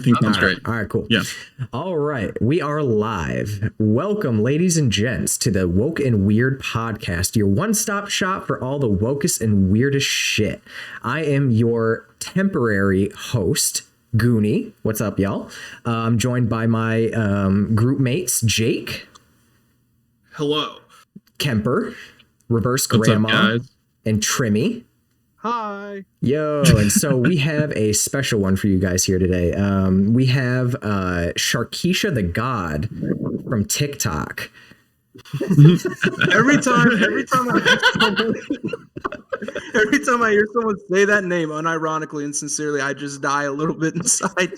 I think sounds great. All right, cool. Yeah. All right, we are live. Welcome, ladies and gents, to the Woke and Weird Podcast, your one-stop shop for all the wokest and weirdest shit. I am your temporary host, Goonie. What's up, y'all? I'm joined by my group mates, Jake. Hello. Kemper, Reverse What's Grandma, up, guys? and Trimmy. Hi. Yo, and so we have a special one for you guys here today. We have Sharkeisha the God from TikTok. Every time I hear someone say that name unironically and sincerely, I just die a little bit inside.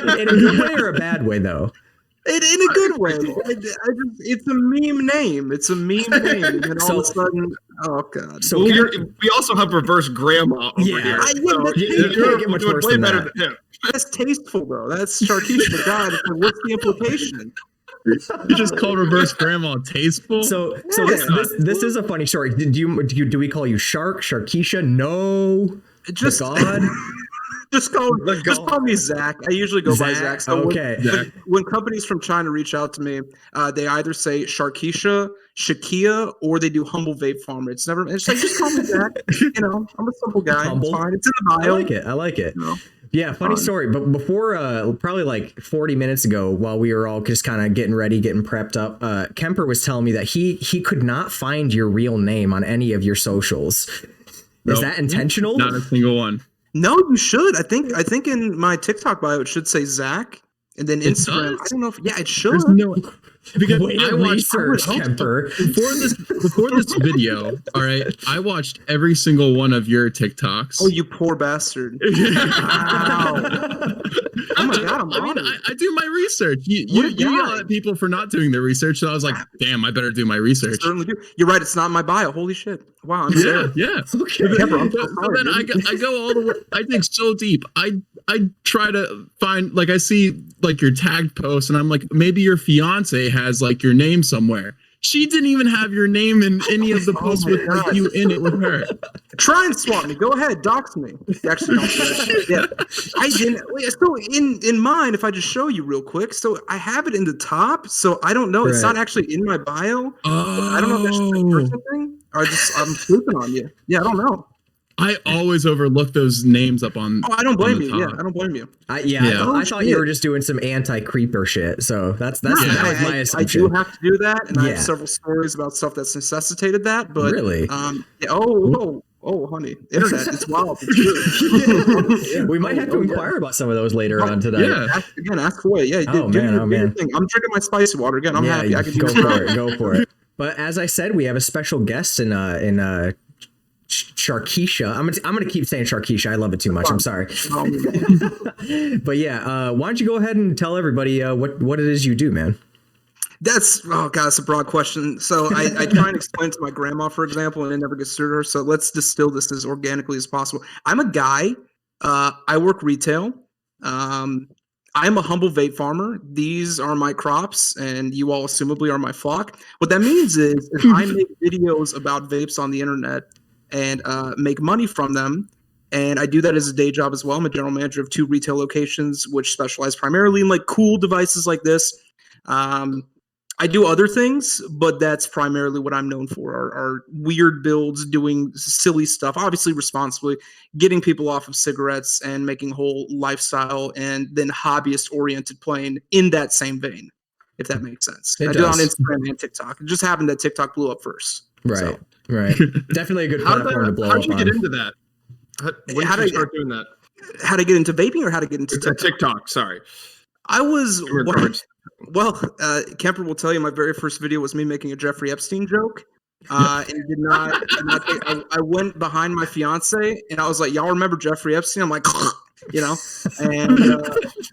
In a good way or a bad way, though? In a good way. It's a meme name. It's a meme name. And all of a sudden, oh God. So we also have Reverse Grandma over here. you can't get much worse than that. Than him. That's tasteful, though. That's Sharkeisha the God. It's like, what's the implication? You just called Reverse Grandma tasteful? So this is a funny story. Do we call you Shark, Sharkeisha? No. Just God. Just call me Zack. I usually go by Zack. So okay. When companies from China reach out to me, they either say Sharkeisha, Shakia, or they do Humble Vape Farmer. It's like, just call me Zack. I'm a simple guy. Humble. It's fine. It's in the bio. I like it. Yeah, funny story. But before, probably like 40 minutes ago, while we were all just kind of getting ready, getting prepped up, Kemper was telling me that he could not find your real name on any of your socials. Is that intentional? Not a single one. No, you should. I think in my TikTok bio it should say Zack, and then Instagram. I don't know if it should. There's no, because Way to research, Kemper. Before this video, all right, I watched every single one of your TikToks. Oh, you poor bastard! Wow. Oh my God! I do my research. You yell at people for not doing their research, so I was like, damn, I better do my research. I certainly do. You're right. It's not in my bio. Holy shit! Wow. I'm sorry. Yeah. Okay. But then I go all the way. I dig so deep. I try to find, like, I see like your tagged post, and I'm like, maybe your fiance has like your name somewhere. She didn't even have your name in any of the posts with like, you in it with her. Try and swat me. Go ahead, dox me. Actually, don't do that. Yeah, I didn't. So in mine, if I just show you real quick, so I have it in the top. So I don't know. It's not actually in my bio. Oh. I don't know if that's just a person thing or I'm sleeping on you. Yeah, I don't know. I always overlook those names up on. Oh, I don't blame you. Yeah, I don't blame you. I thought you were just doing some anti-creeper shit. So that was my assumption. I do have to do that, and I have several stories about stuff that's necessitated that. But really, oh, honey, internet, it's wild. It's true. We might have to inquire about some of those later on today. Yeah, ask away. Yeah. Oh man. I'm drinking my spicy water again. I'm happy. I can go for it. But as I said, we have a special guest in Sharkeisha. I'm gonna keep saying Sharkeisha. I love it too much. I'm sorry. But yeah, why don't you go ahead and tell everybody what it is you do, man? That's a broad question. So I try and explain to my grandma, for example, and it never gets through to her. So let's distill this as organically as possible. I'm a guy. I work retail. I'm a humble vape farmer. These are my crops, and you all assumably are my flock. What that means is if I make videos about vapes on the internet and make money from them, and I do that as a day job as well. I'm a general manager of 2 retail locations, which specialize primarily in like cool devices like this. I do other things, but that's primarily what I'm known for, are weird builds, doing silly stuff, obviously responsibly, getting people off of cigarettes and making a whole lifestyle and then hobbyist-oriented playing in that same vein, if that makes sense. I do it on Instagram and TikTok. It just happened that TikTok blew up first. Right, so. Right. Definitely a good platform to blow up on. How did you get into that? How did you start doing that? How to get into vaping or how to get into TikTok? TikTok, sorry. I was... Kemper will tell you my very first video was me making a Jeffrey Epstein joke. And did not I went behind my fiance and I was like, y'all remember Jeffrey Epstein? I'm like, and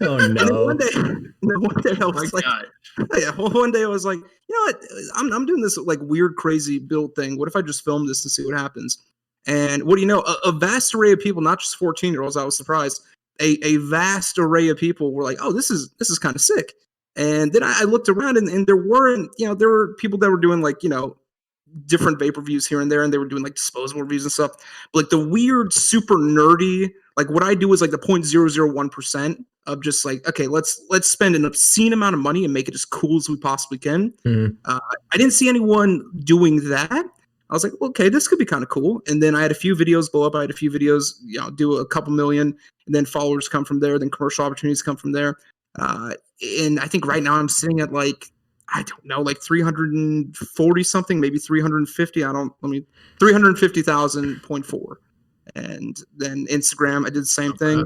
oh no. And then one day I was one day I was like, you know what? I'm doing this like weird, crazy build thing. What if I just film this and see what happens? And what do you know? A vast array of people, not just 14-year-olds, I was surprised. A vast array of people were like, oh, this is kind of sick. And then I looked around and there were people that were doing like, different vape reviews here and there, and they were doing like disposable reviews and stuff. But like the weird, super nerdy, like what I do is like the 0.001% of just like, okay, let's spend an obscene amount of money and make it as cool as we possibly can. I didn't see anyone doing that. I was like, okay, this could be kind of cool. And then I had a few videos blow up. I had a few videos, do a couple million, and then followers come from there. Then commercial opportunities come from there. And I think right now I'm sitting at like, I don't know, like 340 something, maybe 350. 350,000.4. And then Instagram, I did the same thing.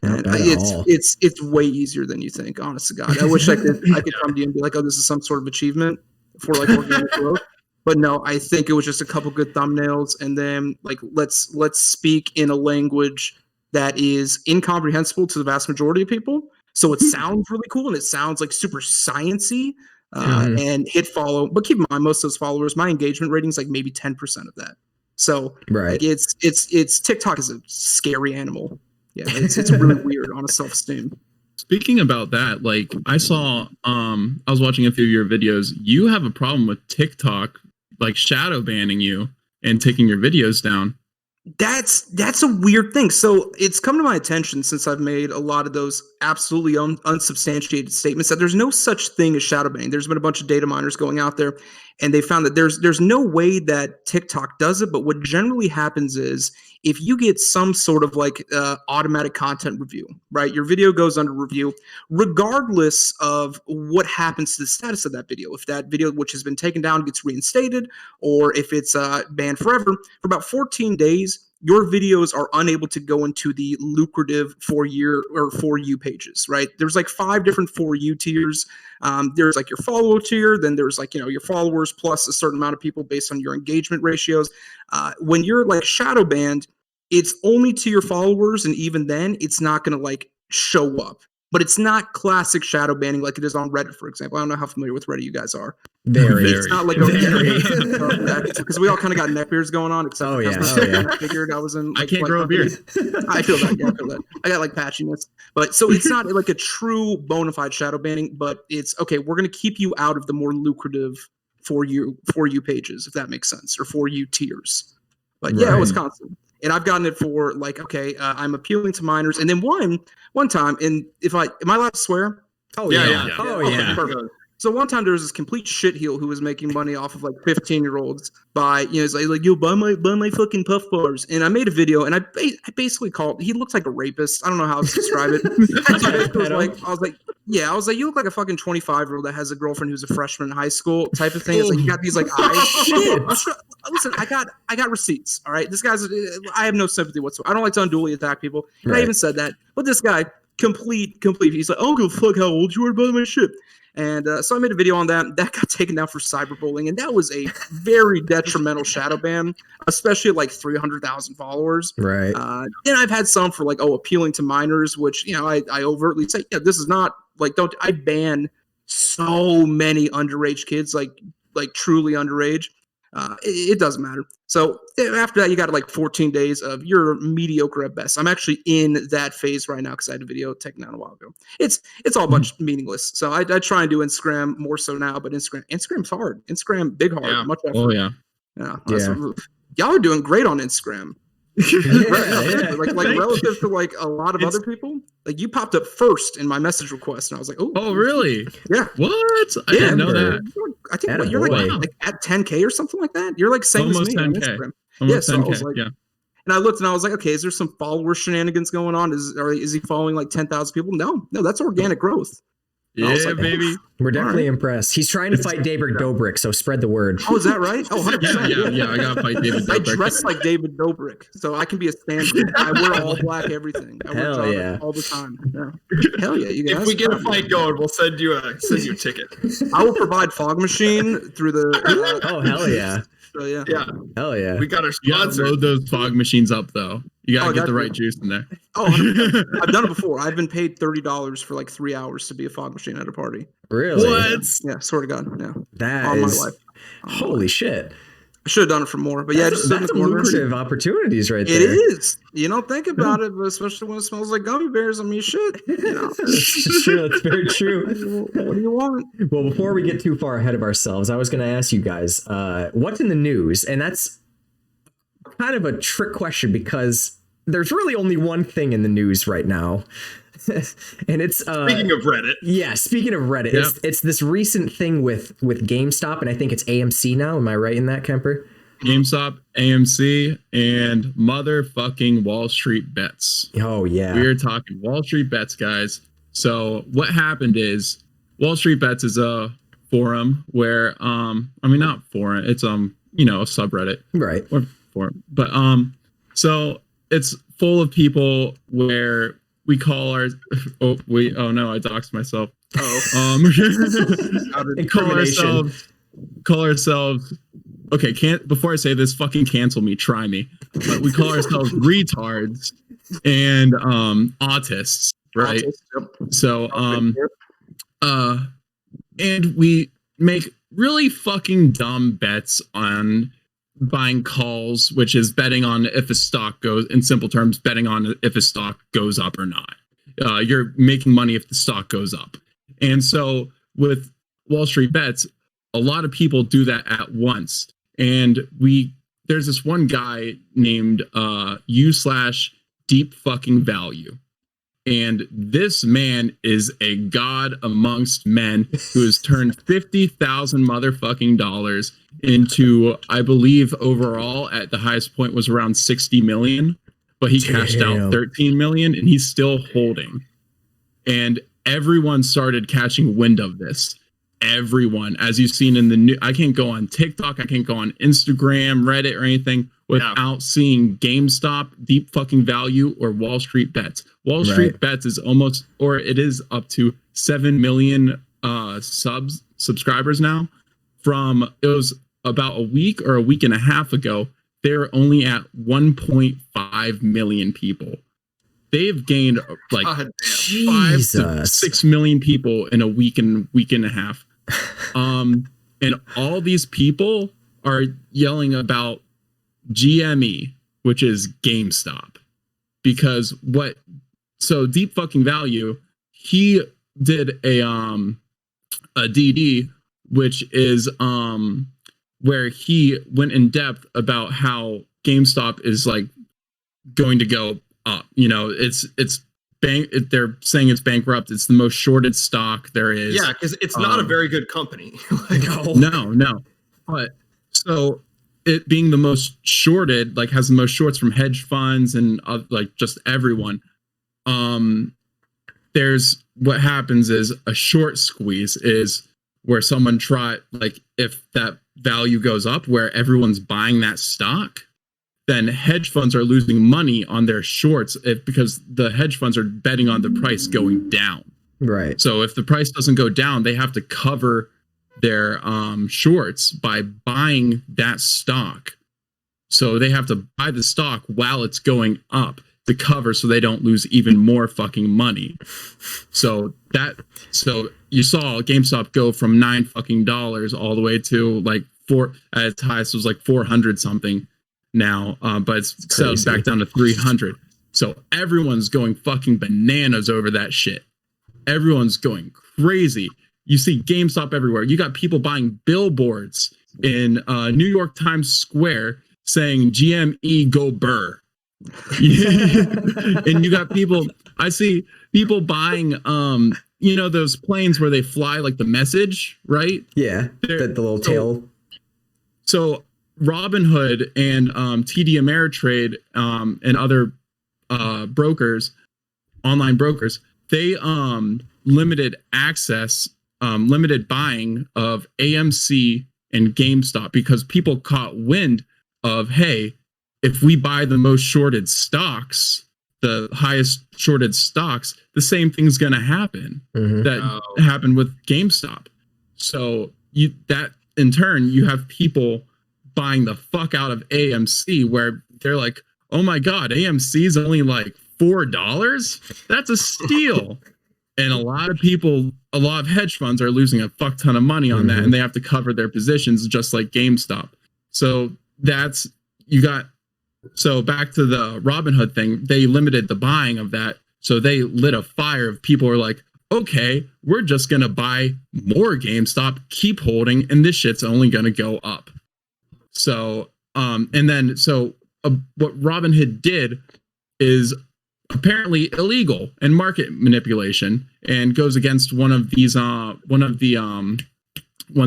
And it's way easier than you think, honest to God. I wish I could come to you and be like, oh, this is some sort of achievement for like organic growth. But no, I think it was just a couple good thumbnails, and then like let's speak in a language that is incomprehensible to the vast majority of people. So it sounds really cool and it sounds like super sciencey, and hit follow. But keep in mind, most of those followers, my engagement rating is like maybe 10% of that. So like it's TikTok is a scary animal. Yeah, it's really weird on a self-esteem. Speaking about that, like I saw, I was watching a few of your videos. You have a problem with TikTok, like shadow banning you and taking your videos down. That's a weird thing. So it's come to my attention since I've made a lot of those absolutely unsubstantiated statements that there's no such thing as shadow banning. There's been a bunch of data miners going out there, and they found that there's no way that TikTok does it. But what generally happens is if you get some sort of like automatic content review, right? Your video goes under review, regardless of what happens to the status of that video. If that video, which has been taken down, gets reinstated, or if it's banned forever, for about 14 days, your videos are unable to go into the lucrative For You pages, right? There's like 5 different For You tiers. There's like your follower tier, then there's like, your followers plus a certain amount of people based on your engagement ratios. When you're like shadow banned, it's only to your followers, and even then it's not going to like show up. But it's not classic shadow banning like it is on Reddit, for example. I don't know how familiar with Reddit you guys are. It's not like because we all kind of got neck beards going on. Except I figured I was in. Like, I can't grow a beard. I feel that. Yeah, I feel that. I got like patchiness, but so it's not like a true bona fide shadow banning. But it's okay. We're going to keep you out of the more lucrative For You pages, if that makes sense, or For You tiers. But yeah, Wisconsin. And I've gotten it for like, okay, I'm appealing to minors. And then one time, and am I allowed to swear? Oh yeah. Perfect. So one time there was this complete shitheel who was making money off of like 15-year-olds by, it's like, yo, buy my fucking puff bars. And I made a video, and I basically called, he looks like a rapist. I don't know how to describe it. I was like, you look like a fucking 25-year-old that has a girlfriend who's a freshman in high school type of thing. It's like, you got these like eyes. Shit. Listen, I got receipts. All right. This guy's, I have no sympathy whatsoever. I don't like to unduly attack people. And I even said that. But this guy, complete. He's like, oh, go fuck how old you are, by my shit. And so I made a video on that. That got taken down for cyberbullying, and that was a very detrimental shadow ban, especially at like 300,000 followers. Right. And I've had some for like, appealing to minors, which I overtly say, this is not like, I ban so many underage kids, like truly underage. It doesn't matter. So after that, you got like 14 days of you're mediocre at best. I'm actually in that phase right now because I had a video taken down a while ago. It's all a bunch meaningless. So I try and do Instagram more so now, but Instagram's hard. Instagram big hard. Yeah. Much effort. Oh yeah. Y'all are doing great on Instagram. Like relative to like a lot of other people, like you popped up first in my message request, and I was like, oh really? Yeah. What? I didn't know that. I think you're like at 10K or something like that. You're like same almost as me 10K. on Instagram. Almost so 10K. I was like, yeah. And I looked and I was like, okay, is there some follower shenanigans going on? Is he following like 10,000 people? No, that's organic growth. Yeah, like, baby. We're definitely impressed. He's trying to fight David Dobrik, so spread the word. Oh, is that right? Oh, 100%. Yeah, I gotta fight David Dobrik. I dress like David Dobrik, so I can be a stand-in. I wear all black everything. I wear joggers all the time. Yeah. Hell yeah, you guys. If we get a fight going, we'll send you a ticket. I will provide fog machine through the. Oh hell yeah. So, yeah. Hell yeah. We got our You gotta sponsor. load those fog machines up though. You gotta get the right juice in there. Oh, 100%. I've done it before. I've been paid $30 for like 3 hours to be a fog machine at a party. Really? What? Yeah, swear to God. Yeah. That on is my life. holy shit. I should have done it for more, but yeah, just that's lucrative opportunities right there. It is. You don't think about it, but especially when it smells like gummy bears. I mean, shit. You know. It's true. That's very true. What do you want? Well, before we get too far ahead of ourselves, I was going to ask you guys, what's in the news? And that's kind of a trick question because there's really only one thing in the news right now. And it's speaking of Reddit. Yeah, speaking of Reddit, Yep. it's this recent thing with GameStop, and I think it's AMC now. Am I right in that, Kemper? GameStop, AMC, and motherfucking Wall Street Bets. Oh yeah, We're talking Wall Street Bets, guys. So what happened is Wall Street Bets is a forum where not forum, it's a subreddit. Right. Or forum. But so it's full of people where we call our I doxed myself. Call ourselves okay, before I say this, fucking cancel me, try me. But we call ourselves retards and autists, right? So and we make really fucking dumb bets on buying calls, which is betting on if a stock goes, in simple terms, betting on if a stock goes up or not. You're making money if the stock goes up. And so with Wall Street Bets, a lot of people do that at once. And there's this one guy named u/deep fucking value. And this man is a god amongst men who has turned 50,000 motherfucking dollars into, I believe, overall at the highest point was around 60 million, but he cashed out 13 million and he's still holding. And everyone started catching wind of this. Everyone, as you've seen in the new, I can't go on TikTok, I can't go on Instagram, Reddit, or anything without seeing GameStop, Deep fucking Value, or Wall Street Bets. Wall Street Bets is almost, or it is up to 7 million subscribers now. It was about a week or a week and a half ago, they're only at 1.5 million people. They've gained like 5 to 6 million people in a week and a half. And all these people are yelling about GME, which is GameStop, because so Deep fucking Value, he did a DD, which is where he went in depth about how GameStop is like going to go up. They're saying it's bankrupt. It's the most shorted stock there is. Yeah, because it's not a very good company. No. But so it being the most shorted, like has the most shorts from hedge funds and like just everyone. There's what happens is a short squeeze is where someone like if that value goes up, where everyone's buying that stock, then hedge funds are losing money on their shorts because the hedge funds are betting on the price going down. Right. So if the price doesn't go down, they have to cover their shorts by buying that stock. So they have to buy the stock while it's going up to cover so they don't lose even more fucking money. So you saw GameStop go from $9 fucking all the way to like at its highest was like 400 something now, but it's sells back down to 300. So everyone's going fucking bananas over that shit. Everyone's going crazy. You see GameStop everywhere. You got people buying billboards in New York Times Square saying GME go burr. And you got people, I see people buying those planes where they fly like the message, right? Yeah, the little tail. So Robinhood and TD Ameritrade and other brokers, online brokers, they limited buying of AMC and GameStop because people caught wind of, hey, if we buy the most shorted stocks, the highest shorted stocks, the same thing's going to happen that happened with GameStop. So that in turn, you have people buying the fuck out of AMC where they're like, oh my God, AMC is only like $4. That's a steal. And a lot of hedge funds are losing a fuck ton of money on that, and they have to cover their positions just like GameStop. So that's you got. So back to the Robinhood thing, they limited the buying of that. So they lit a fire of people who are like, okay, we're just going to buy more GameStop, keep holding, and this shit's only going to go up. So, what Robinhood did is apparently illegal and market manipulation and goes against one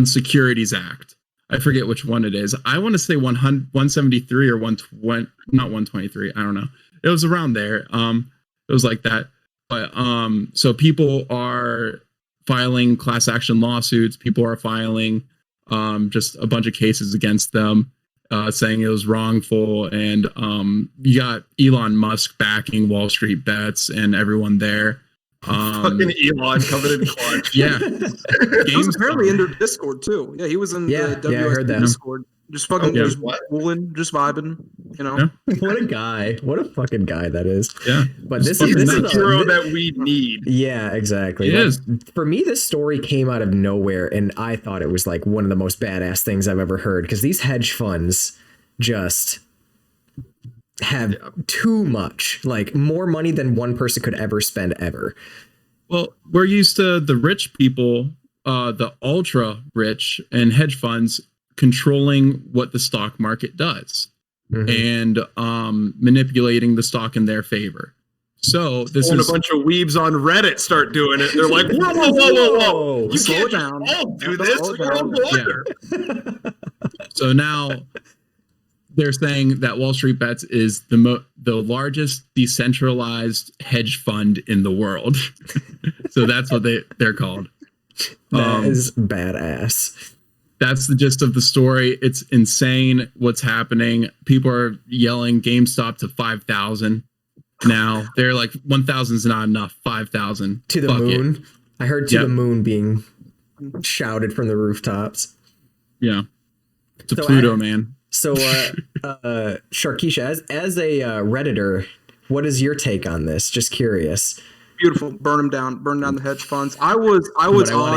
Securities Act. I forget which one it is. I want to say 173 or 120, not 123. I don't know. It was around there. It was like that. But so people are filing class action lawsuits. People are filing just a bunch of cases against them, saying it was wrongful. And you got Elon Musk backing Wall Street Bets and everyone there. Fucking Elon coming in clutch. Yeah. He was apparently in their Discord too. Yeah, he was in the WSB I heard that. Discord. Just fucking just what? cooling, just vibing, you know. Yeah. What a guy. What a fucking guy that is. Yeah. But this fucking is the hero that we need. Yeah, exactly. It is. For me, this story came out of nowhere, and I thought it was like one of the most badass things I've ever heard, because these hedge funds just have too much, like more money than one person could ever spend ever. Well, we're used to the rich people, the ultra rich and hedge funds controlling what the stock market does and manipulating the stock in their favor. So this When is a bunch of weebs on Reddit start doing it, they're like, whoa. You Slow can't down. just all do this. Slow We're on down. Blender. so now they're saying that Wall Street Bets is the largest decentralized hedge fund in the world. So that's what they're called. That is badass. That's the gist of the story. It's insane what's happening. People are yelling GameStop to 5,000 now. They're like 1,000 is not enough. 5,000 To the moon. I heard to the moon being shouted from the rooftops. Yeah. To So Pluto, man. So, Sharkeisha, as a Redditor, what is your take on this? Just curious. Beautiful. Burn down the hedge funds. I was on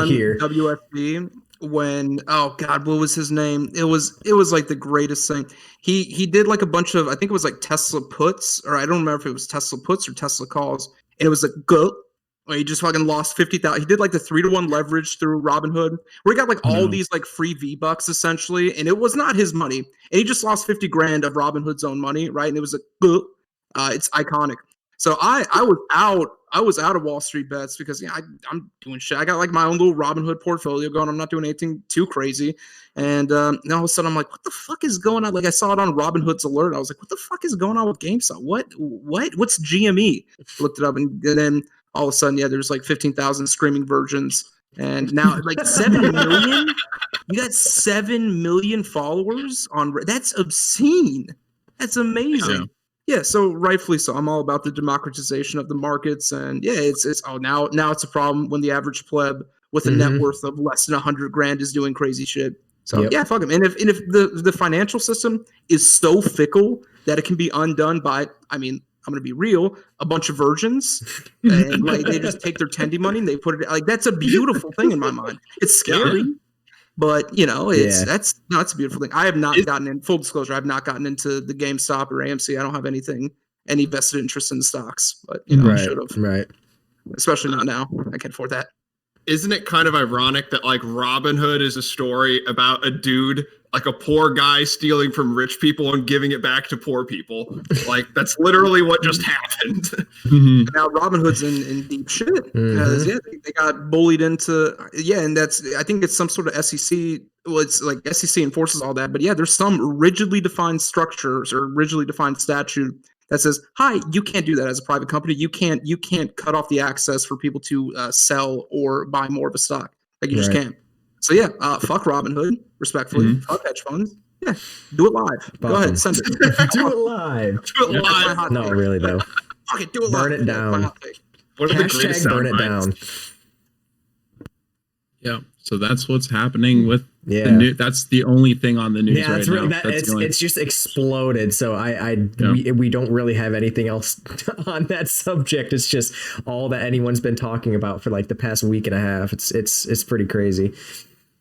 WSB when, oh God, what was his name? It was like the greatest thing. He did like a bunch of, I think it was like Tesla puts, or I don't remember if it was Tesla puts or Tesla calls. And it was like, go. Where he just fucking lost 50,000. He did like the 3-to-1 leverage through Robinhood, where he got like all these like free V-Bucks essentially, and it was not his money, and he just lost 50 grand of Robinhood's own money, right? And it was like, it's iconic. So I was out of Wall Street Bets because I'm doing shit. I got like my own little Robinhood portfolio going. I'm not doing anything too crazy, and now all of a sudden I'm like, what the fuck is going on? Like I saw it on Robinhood's alert. I was like, what the fuck is going on with GameStop? What's GME? Looked it up, and then all of a sudden, there's like 15,000 screaming virgins. And now like 7 million, you got 7 million followers on, that's obscene. That's amazing. Yeah. So rightfully so. I'm all about the democratization of the markets. And it's now it's a problem when the average pleb with a net worth of less than 100 grand is doing crazy shit. So fuck them. And if the financial system is so fickle that it can be undone by, I'm gonna be real, a bunch of virgins, and like they just take their tendy money and they put it like that's a beautiful thing in my mind. It's scary, but that's a beautiful thing. I have not gotten in full disclosure. I have not gotten into the GameStop or AMC. I don't have any vested interest in the stocks, but I should have. Right. Especially not now. I can't afford that. Isn't it kind of ironic that like Robinhood is a story about a dude, like a poor guy stealing from rich people and giving it back to poor people? Like that's literally what just happened. Now Robinhood's in deep shit. They got bullied into and I think it's some sort of SEC. Well, it's like SEC enforces all that, but there's some rigidly defined structures or rigidly defined statute that says, hi, you can't do that as a private company. You can't cut off the access for people to sell or buy more of a stock. Like you just can't. So fuck Robinhood, respectfully. Fuck hedge funds. Yeah, do it live. Go ahead, send it. Do it live. Do it live. No, really though. Fuck it, do it Burn live. it down. What are the greatest Hashtag burn it sound down. bites? Yeah. So that's what's happening with the news. That's the only thing on the news right that's really, now. It's just exploded. So we don't really have anything else on that subject. It's just all that anyone's been talking about for like the past week and a half. It's pretty crazy.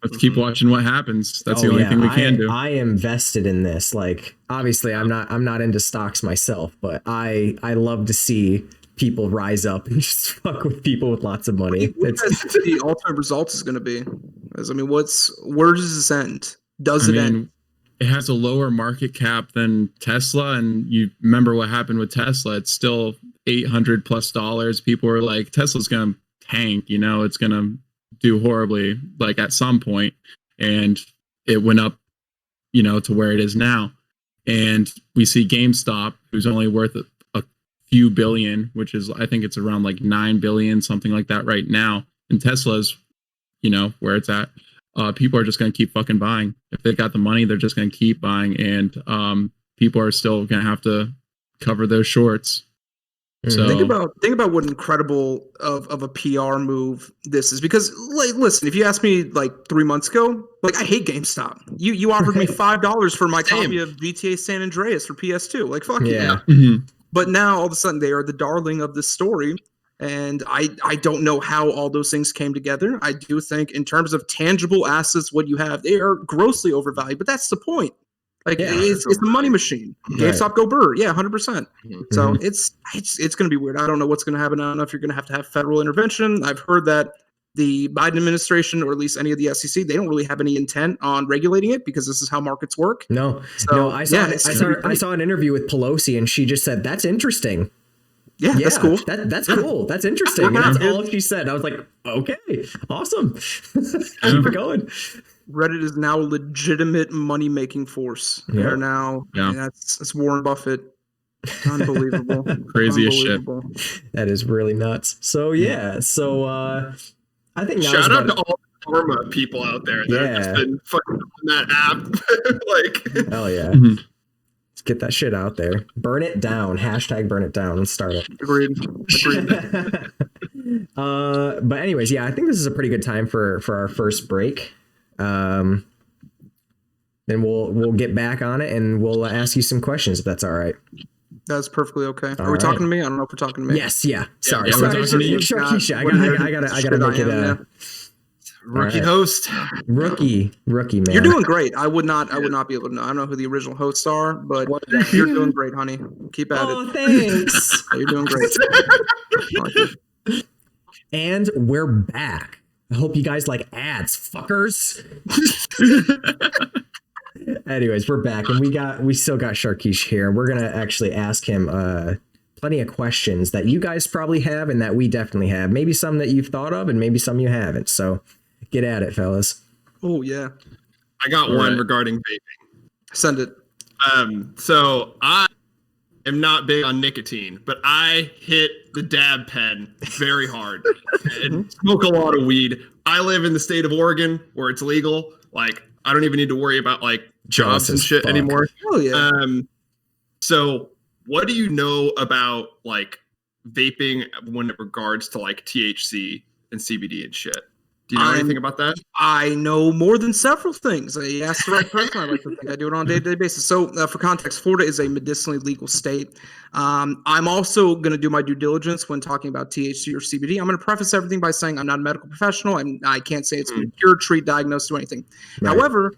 Let's keep watching what happens. That's the Oh, only yeah, thing we can do. I am vested in this. Like, obviously, I'm not into stocks myself, but I love to see people rise up and just fuck with people with lots of money. What do you guys think the ultimate result is going to be? I mean, where does this end? Does it end? It has a lower market cap than Tesla, and you remember what happened with Tesla. It's still $800+ People were like, Tesla's gonna tank, it's gonna do horribly, like at some point, and it went up, to where it is now. And we see GameStop, who's only worth a few billion, which is, I think it's around like 9 billion, something like that right now. And Tesla's, where it's at. People are just going to keep fucking buying. If they've got the money, they're just going to keep buying, and people are still going to have to cover those shorts. So think about what incredible of a PR move this is, because like, listen, if you asked me like 3 months ago, like, I hate GameStop. You offered me $5 for my copy of GTA San Andreas for PS2. Like, fuck yeah. Mm-hmm. But now all of a sudden they are the darling of this story. And I don't know how all those things came together. I do think in terms of tangible assets, what you have, they are grossly overvalued. But that's the point. Like, it's the money machine. GameStop, go Burr. Yeah, 100%. Mm-hmm. So it's going to be weird. I don't know what's going to happen. I don't know if you're going to have federal intervention. I've heard that the Biden administration, or at least any of the SEC, they don't really have any intent on regulating it because this is how markets work. No, I saw an interview with Pelosi, and she just said, "That's interesting." Yeah, that's cool. That's cool. That's interesting. And that's all she said. I was like, okay, awesome. Keep it going. Reddit is now a legitimate money-making force. Yeah. They're now, that's Warren Buffett. Unbelievable. Crazy as shit. That is really nuts. So, I think now shout out to all the pharma people out there that have just been fucking on that app. Like, hell yeah. Mm-hmm. Let's get that shit out there. Burn it down. #, burn it down. Let's start it. Agreed. But anyways, I think this is a pretty good time for our first break. Then we'll get back on it, and we'll ask you some questions if that's all right. That's perfectly okay. Are we talking to me? I don't know if we're talking to me. Yes, yeah. Sorry. We're talking to you. Sharkeisha, I gotta make it rookie host. Rookie man. You're doing great. I would not be able to know. I don't know who the original hosts are, but you're doing great, honey. Keep at it. Oh, thanks. You're doing great. And we're back. I hope you guys like ads, fuckers. Anyways, we're back, and we still got Sharkeesh here. We're gonna actually ask him plenty of questions that you guys probably have and that we definitely have. Maybe some that you've thought of, and maybe some you haven't. So get at it, fellas. Oh yeah, I got one regarding vaping. Send it. So I am not big on nicotine, but I hit the dab pen very hard and smoke a lot of weed. I live in the state of Oregon where it's legal. Like, I don't even need to worry about like jobs and shit anymore. Oh yeah. So what do you know about like vaping when it regards to like THC and CBD and shit? Do you know anything about that? I know more than several things. I asked the right person. I like to think I do it on a day-to-day basis. So for context, Florida is a medicinally legal state. I'm also going to do my due diligence when talking about THC or CBD. I'm going to preface everything by saying I'm not a medical professional. I can't say it's going to cure, treat, diagnose, do anything. Right. However,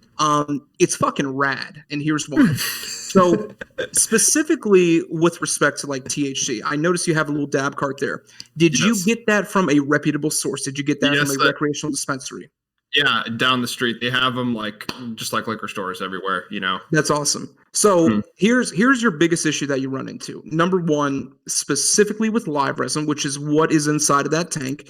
it's fucking rad, and here's why. So specifically with respect to like THC, I noticed you have a little dab cart there. Did you get that from a reputable source? Did you get that from a recreational dispensary? Yeah, down the street. They have them like just like liquor stores everywhere, That's awesome. So here's your biggest issue that you run into. Number one, specifically with live resin, which is what is inside of that tank.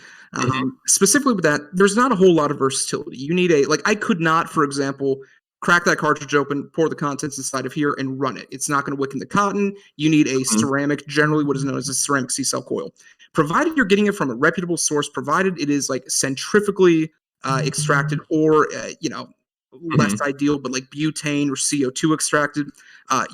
Specifically with that, there's not a whole lot of versatility. You need I could not, for example, crack that cartridge open, pour the contents inside of here, and run it. It's not going to wick in the cotton. You need a ceramic, generally what is known as a ceramic C-cell coil. Provided you're getting it from a reputable source, provided it is like centrifugally extracted or, less ideal, but like butane or CO2 extracted,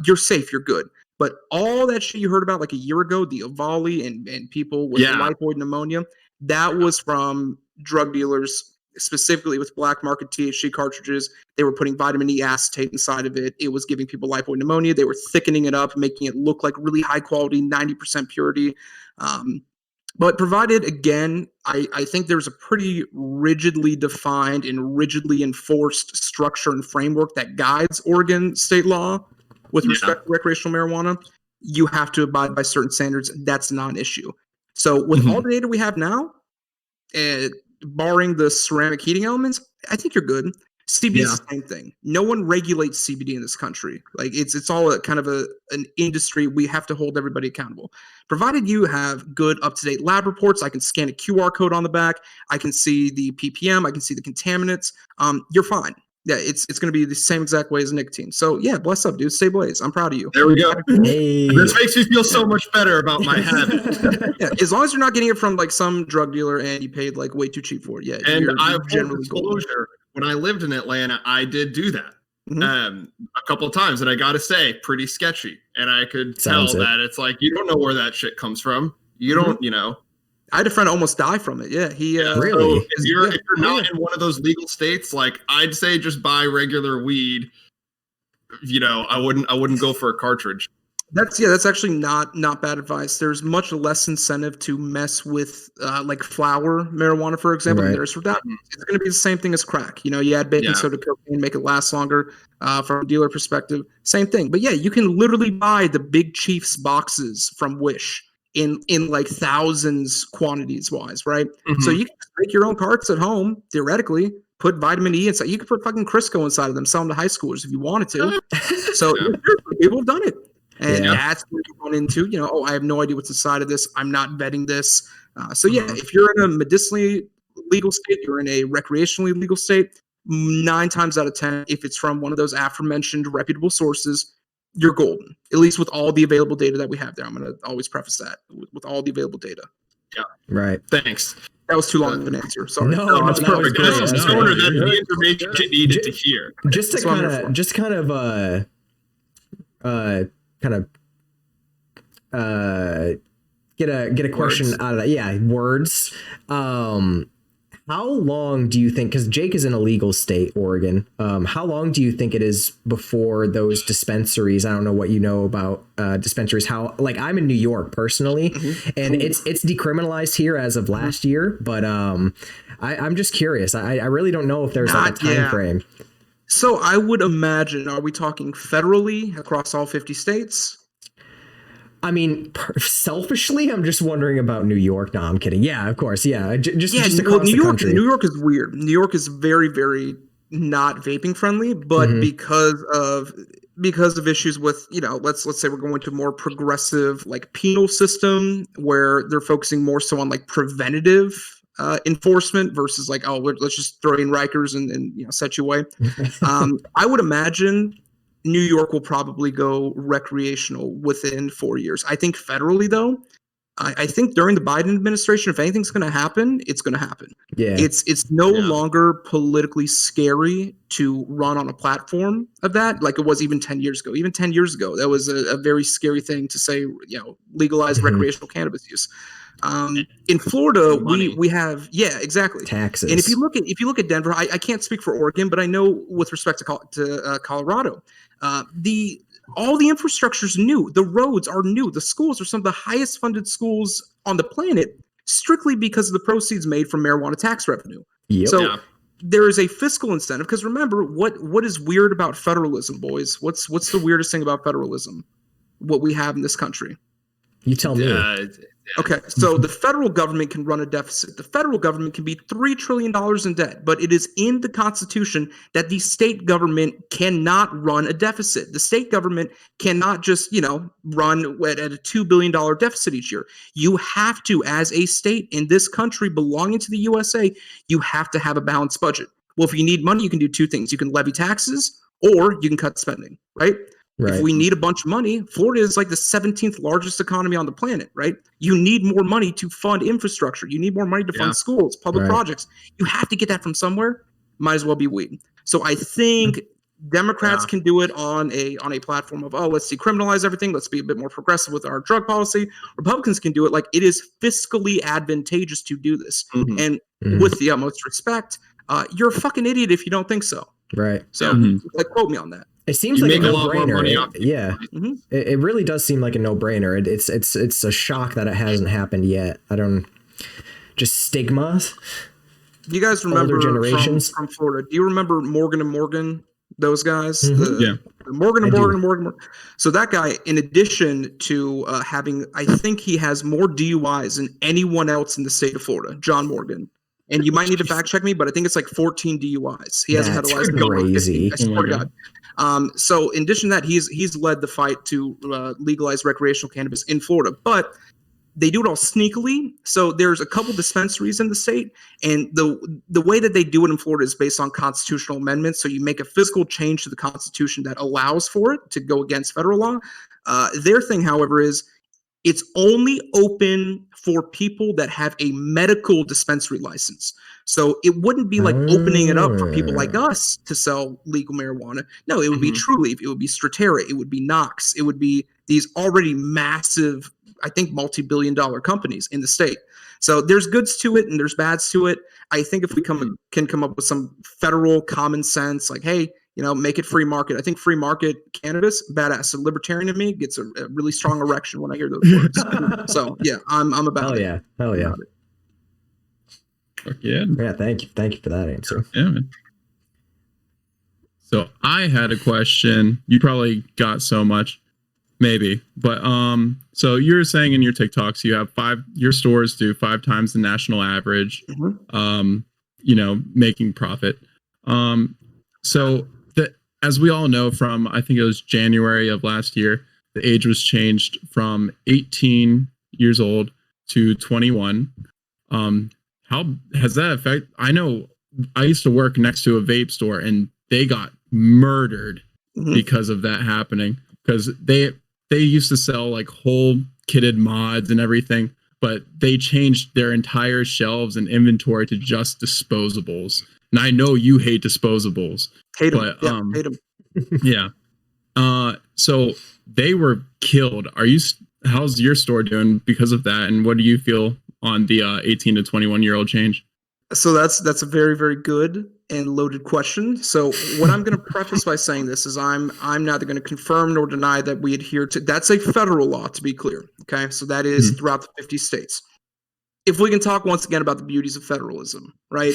you're safe, you're good. But all that shit you heard about like a year ago, the Avali and people with lipoid pneumonia, that was from drug dealers, specifically with black market THC cartridges. They were putting vitamin E acetate inside of it. It was giving people lipoid pneumonia. They were thickening it up, making it look like really high quality, 90% purity. But provided, again, I think there's a pretty rigidly defined and rigidly enforced structure and framework that guides Oregon state law with respect to recreational marijuana. You have to abide by certain standards. That's not an issue. So with all the data we have now, barring the ceramic heating elements, I think you're good. CBD is the same thing. No one regulates CBD in this country. Like it's all a kind of an industry. We have to hold everybody accountable. Provided you have good up-to-date lab reports, I can scan a QR code on the back. I can see the ppm. I can see the contaminants. You're fine. Yeah, it's going to be the same exact way as nicotine. So yeah, bless up, dude. Stay blaze. I'm proud of you. There we go. Hey. This makes me feel so much better about my habit. Yeah, as long as you're not getting it from like some drug dealer and you paid like way too cheap for it. Yeah, and I have generally disclosure. When I lived in Atlanta, I did do that a couple of times, and I got to say, pretty sketchy. And I could tell that it's like you don't know where that shit comes from. You don't, you know. I had a friend almost die from it. Yeah, he really. So if you're not in one of those legal states, like I'd say, just buy regular weed. You know, I wouldn't go for a cartridge. That's actually not bad advice. There's much less incentive to mess with like flower marijuana, for example. Right. There's for that. It's going to be the same thing as crack. You know, you add baking soda, cocaine, make it last longer. From a dealer perspective, same thing. But yeah, you can literally buy the Big Chiefs boxes from Wish in like thousands quantities wise, right? So you can make your own carts at home theoretically. Put vitamin E inside. You could put fucking Crisco inside of them, sell them to high schoolers if you wanted to. So people have done it. And that's where you run into, you know, oh, I have no idea what's inside of this. I'm not vetting this. So yeah, if you're in a medicinally legal state, you're in a recreationally legal state, 9 times out of 10, if it's from one of those aforementioned reputable sources, you're golden, at least with all the available data that we have there. I'm going to always preface that with all the available data. Yeah. Right. Thanks. That was too long of an answer. Sorry. No, that's perfect. This is the information you needed to hear. Just to kind of get a question out of that. Yeah, words. How long do you think, because Jake is in a legal state, Oregon, how long do you think it is before those dispensaries, I don't know what you know about dispensaries, how, like I'm in New York personally, and it's decriminalized here as of last year, but I'm just curious. I really don't know if there's like a time frame. So I would imagine, are we talking federally across all 50 states? I mean, selfishly, I'm just wondering about New York. No, I'm kidding. Yeah, of course. Yeah, just across New the York, country. New York is weird. New York is very, very not vaping friendly, but because of issues with, you know, let's say we're going to a more progressive like penal system where they're focusing more so on like preventative enforcement versus like, oh, let's just throw in Rikers and you know set you away. I would imagine New York will probably go recreational within 4 years. I think federally, though, I think during the Biden administration, if anything's going to happen, it's going to happen. Yeah, it's no longer politically scary to run on a platform of that, like it was even 10 years ago. Even 10 years ago, that was a very scary thing to say. You know, legalize recreational cannabis use. In Florida, we have exactly taxes. And if you look at Denver, I can't speak for Oregon, but I know with respect to Colorado, all the infrastructure is new. The roads are new. The schools are some of the highest funded schools on the planet, strictly because of the proceeds made from marijuana tax revenue. Yep. So there is a fiscal incentive. Because remember, what is weird about federalism, boys? What's the weirdest thing about federalism? What we have in this country? You tell me. Okay, so the federal government can run a deficit. The federal government can be $3 trillion in debt, but it is in the Constitution that the state government cannot run a deficit. The state government cannot just, you know, run at a $2 billion deficit each year. You have to, as a state in this country belonging to the USA, you have to have a balanced budget. Well, if you need money, you can do 2 things. You can levy taxes or you can cut spending, right? Right. If we need a bunch of money, Florida is like the 17th largest economy on the planet, right? You need more money to fund infrastructure. You need more money to fund schools, public projects. You have to get that from somewhere. Might as well be weed. So I think Democrats can do it on a platform of, oh, let's decriminalize everything. Let's be a bit more progressive with our drug policy. Republicans can do it like it is fiscally advantageous to do this. And with the utmost respect, you're a fucking idiot if you don't think so. Right. So like, quote me on that. It seems You like a make a lot more no-brainer. money off Yeah, Mhm. it really does seem like a no-brainer. It's a shock that it hasn't happened yet. I don't just stigmas. Do you guys remember generations? from Florida? Do you remember Morgan and Morgan? Those guys, Mhm. Yeah. Morgan I and do. Morgan and Morgan. So that guy, in addition to having, I think he has more DUIs than anyone else in the state of Florida. John Morgan, and you might need to fact check me, but I think it's like 14 DUIs. He hasn't had a That's license in over 15. crazy. I Oh my swear to God. God. So in addition to that, he's led the fight to legalize recreational cannabis in Florida, but they do it all sneakily. So there's a couple dispensaries in the state, and the way that they do it in Florida is based on constitutional amendments. So you make a physical change to the Constitution that allows for it to go against federal law. Their thing, however, is it's only open for people that have a medical dispensary license. So it wouldn't be like opening it up for people like us to sell legal marijuana. No, it would be Trulieve, it would be Straterra, it would be Knox, it would be these already massive, I think, multi-billion-dollar companies in the state. So there's goods to it and there's bads to it. I think if we can come up with some federal common sense, like, hey, make it free market. I think free market cannabis, badass. So libertarian in me gets a really strong erection when I hear those words. So yeah, I'm about Hell it. yeah. Hell yeah. Fuck yeah. Yeah, thank you for that answer. Yeah, man. So I had a question. You probably got so much, maybe, but so you're saying in your TikToks you have your stores do 5 times the national average, making profit. So as we all know from, I think it was January of last year, the age was changed from 18 years old to 21. How has that affected? I know I used to work next to a vape store and they got murdered because of that happening, because they used to sell like whole kitted mods and everything, but they changed their entire shelves and inventory to just disposables. And I know you hate disposables. Hate them. But, Yeah, hate them. Yeah. So they were killed. How's your store doing because of that? And what do you feel on the 18 to 21-year-old change? So that's a very, very good and loaded question. So what I'm going to preface by saying this is I'm neither going to confirm nor deny that we adhere to. That's a federal law, to be clear. Okay, so that is throughout the 50 states. If we can talk once again about the beauties of federalism, right?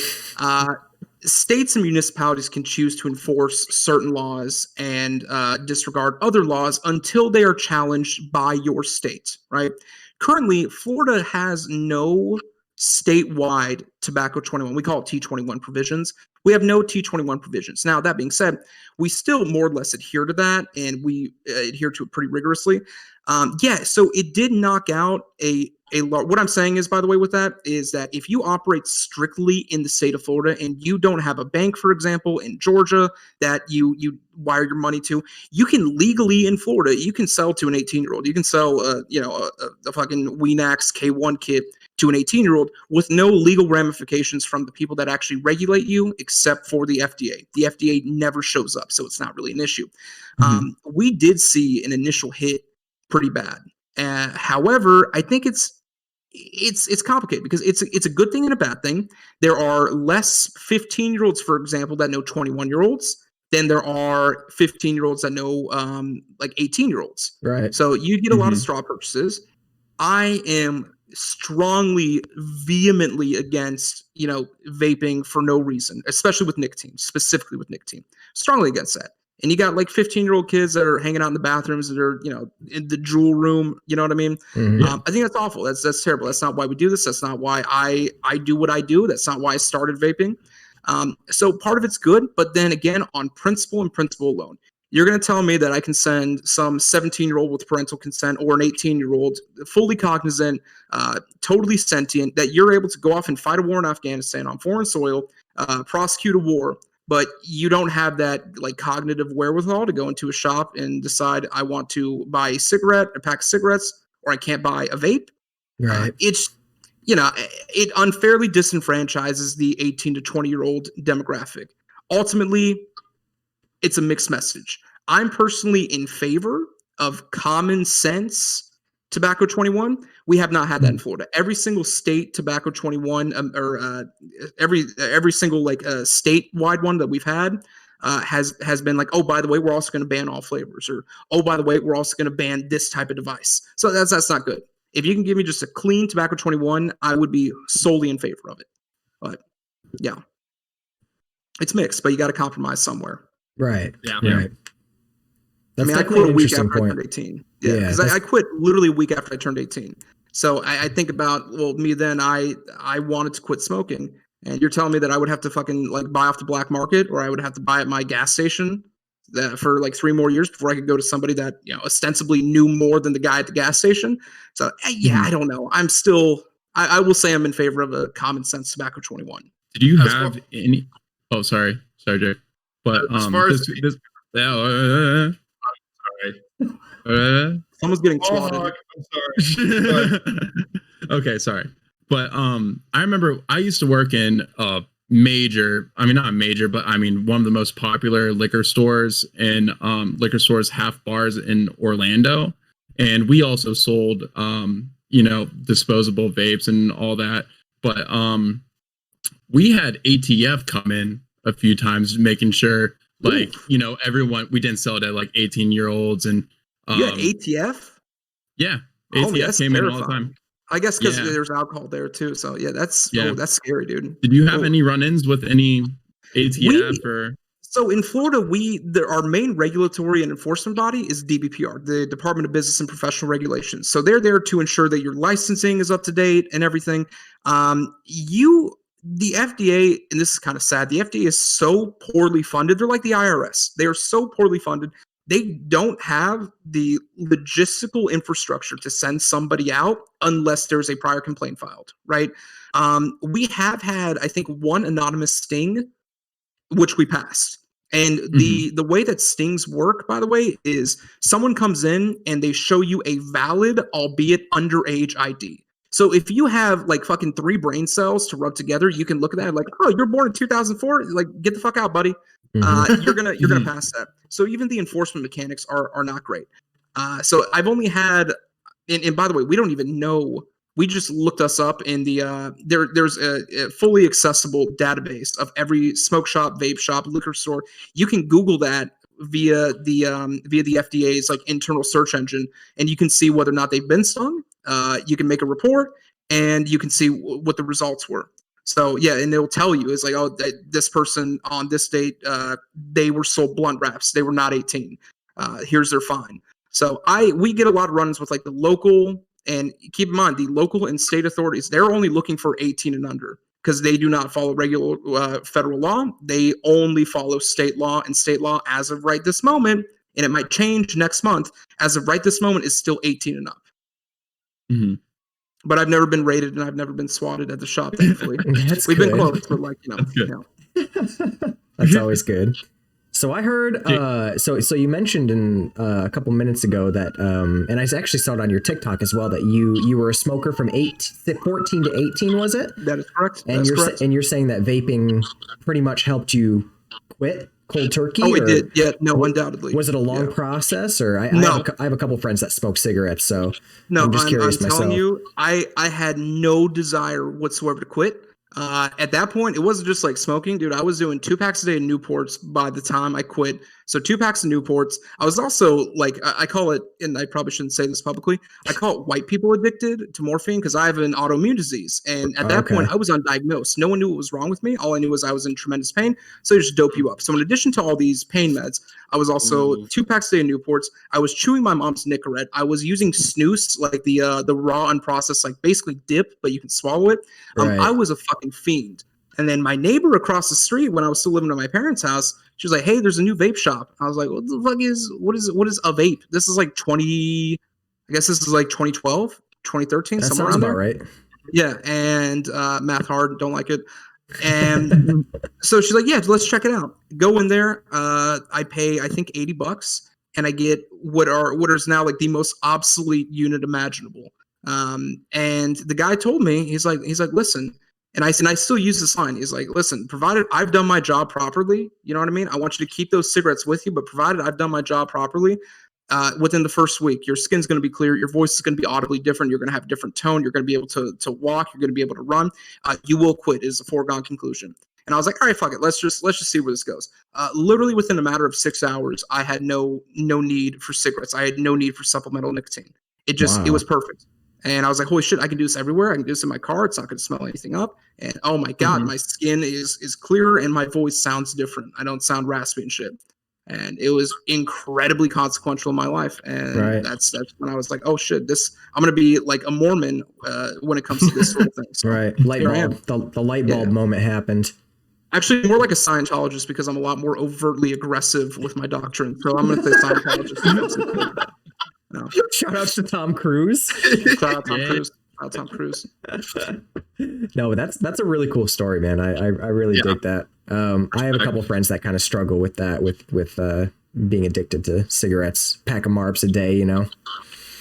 States and municipalities can choose to enforce certain laws and disregard other laws until they are challenged by your state, right? Currently, Florida has no statewide tobacco 21. We call it T21 provisions. We have no T21 provisions. Now, that being said, we still more or less adhere to that, and we adhere to it pretty rigorously. So it did knock out a law. What I'm saying is, by the way, with that is that if you operate strictly in the state of Florida and you don't have a bank, for example, in Georgia that you wire your money to, you can legally in Florida, you can sell to an 18-year-old. You can sell a fucking Weenax K1 kit to an 18-year-old with no legal ramifications from the people that actually regulate you, except for the FDA. The FDA never shows up, so it's not really an issue. We did see an initial hit pretty bad. However, I think it's complicated because it's a good thing and a bad thing. There are less 15-year-olds, for example, that know 21-year-olds than there are 15-year-olds that know like 18-year-olds. Right. So you get a lot of straw purchases. I am strongly, vehemently against vaping for no reason, especially with nicotine, specifically with nicotine. Strongly against that. And you got like 15-year-old kids that are hanging out in the bathrooms that are, in the jewel room. You know what I mean? I think that's awful. That's terrible. That's not why we do this. That's not why I do what I do. That's not why I started vaping. So part of it's good, but then again, on principle and principle alone, you're going to tell me that I can send some 17-year-old with parental consent or an 18-year-old fully cognizant, totally sentient, that you're able to go off and fight a war in Afghanistan on foreign soil, prosecute a war, but you don't have that like cognitive wherewithal to go into a shop and decide I want to buy a pack of cigarettes, or I can't buy a vape. Right. It unfairly disenfranchises the 18 to 20-year-old demographic. Ultimately, it's a mixed message. I'm personally in favor of common sense tobacco 21. We have not had that in Florida. Every single state tobacco 21, every single like statewide one that we've had, has been like, oh, by the way, we're also going to ban all flavors, or oh, by the way, we're also going to ban this type of device. So that's not good. If you can give me just a clean tobacco 21, I would be solely in favor of it. But yeah, it's mixed, but you got to compromise somewhere. Right. Yeah. Right. That's I definitely quit a an week interesting after I point. turned 18. Yeah, because that's- I quit literally a week after I turned 18. So I think about, well, me then, I wanted to quit smoking. And you're telling me that I would have to fucking like buy off the black market, or I would have to buy at my gas station for like 3 more years before I could go to somebody that, you know, ostensibly knew more than the guy at the gas station. So yeah, I don't know. I'm still, I will say I'm in favor of a common sense tobacco 21. Did you have any? Oh, sorry, Jake. But As far as Someone's getting swatted. I'm sorry. Okay, sorry. But I remember I used to work in a major, I mean not major, but I mean one of the most popular liquor stores half bars in Orlando. And we also sold disposable vapes and all that. But we had ATF come in a few times, making sure everyone, we didn't sell it at like 18-year-olds and You had ATF? Yeah. ATF came in all the time. I guess because there's alcohol there too. So yeah, that's scary, dude. Did you have any run-ins with any ATF So in Florida, our main regulatory and enforcement body is DBPR, the Department of Business and Professional Regulations. So they're there to ensure that your licensing is up to date and everything. The FDA, and this is kind of sad, the FDA is so poorly funded. They're like the IRS. They are so poorly funded. They don't have the logistical infrastructure to send somebody out unless there's a prior complaint filed, right? We have had, I think, one anonymous sting, which we passed. And the way that stings work, by the way, is someone comes in and they show you a valid, albeit underage ID. So if you have like fucking 3 brain cells to rub together, you can look at that like, oh, you're born in 2004. Like, get the fuck out, buddy. You're gonna pass that. So even the enforcement mechanics are not great. So I've only had, and by the way, we don't even know. We just looked us up in the there's a fully accessible database of every smoke shop, vape shop, liquor store. You can Google that via the FDA's like internal search engine, and you can see whether or not they've been stung. You can make a report, and you can see what the results were. So yeah, and they'll tell you it's like, oh, this person on this date, they were sold blunt wraps. They were not 18. Here's their fine. So we get a lot of runs with like the local, and keep in mind the local and state authorities. They're only looking for 18 and under because they do not follow regular federal law. They only follow state law, and state law as of right this moment, and it might change next month. As of right this moment, is still 18 and up. Mm-hmm. But I've never been raided and I've never been swatted at the shop, thankfully. We've been close, but like, That's always good. So I heard, so you mentioned in a couple minutes ago that, and I actually saw it on your TikTok as well, that you were a smoker from 14 to 18, was it? That is correct. And you're saying that vaping pretty much helped you quit cold turkey? Oh, it did. Yeah, no, undoubtedly. Was it a long process, or I have a couple friends that smoke cigarettes, so I'm just curious myself. I'm telling you, I had no desire whatsoever to quit. At that point, it wasn't just like smoking, dude. I was doing 2 packs a day of Newports by the time I quit. So 2 packs of Newports. I was also like, I call it, and I probably shouldn't say this publicly, I call it white people addicted to morphine because I have an autoimmune disease. And at that point, I was undiagnosed. No one knew what was wrong with me. All I knew was I was in tremendous pain. So they just dope you up. So in addition to all these pain meds, I was also 2 packs a day of Newports. I was chewing my mom's Nicorette. I was using snus, like the raw unprocessed, like basically dip, but you can swallow it. I was a fucking fiend. And then my neighbor across the street, when I was still living at my parents' house, she was like, "Hey, there's a new vape shop." I was like, "What the fuck what is a vape?" This is like 2012, 2013, that somewhere sounds around about there. Right. Yeah, and math hard, don't like it. And so she's like, "Yeah, let's check it out." Go in there. I pay, I think, $80, and I get what is now like the most obsolete unit imaginable. And the guy told me, he's like, "Listen." And I still use this line. He's like, "Listen, provided I've done my job properly, you know what I mean? I want you to keep those cigarettes with you, but provided I've done my job properly, within the first week, your skin's going to be clear. Your voice is going to be audibly different. You're going to have a different tone. You're going to be able to walk. You're going to be able to run. You will quit is a foregone conclusion." And I was like, all right, fuck it. Let's just see where this goes. Literally within a matter of 6 hours, I had no need for cigarettes. I had no need for supplemental nicotine. It was perfect. And I was like, holy shit, I can do this everywhere. I can do this in my car. It's not going to smell anything up. And oh my God, my skin is clearer and my voice sounds different. I don't sound raspy and shit. And it was incredibly consequential in my life. And that's when I was like, oh shit, I'm going to be like a Mormon when it comes to this sort of thing. So light bulb, the light bulb moment happened. Actually, more like a Scientologist because I'm a lot more overtly aggressive with my doctrine. So I'm going to say Scientologist. No. Shout out to Tom Cruise. Shout out Tom Cruise. No, that's a really cool story, man. I really dig that. I have a couple friends that kind of struggle with that, with being addicted to cigarettes, pack of Marps a day, you know.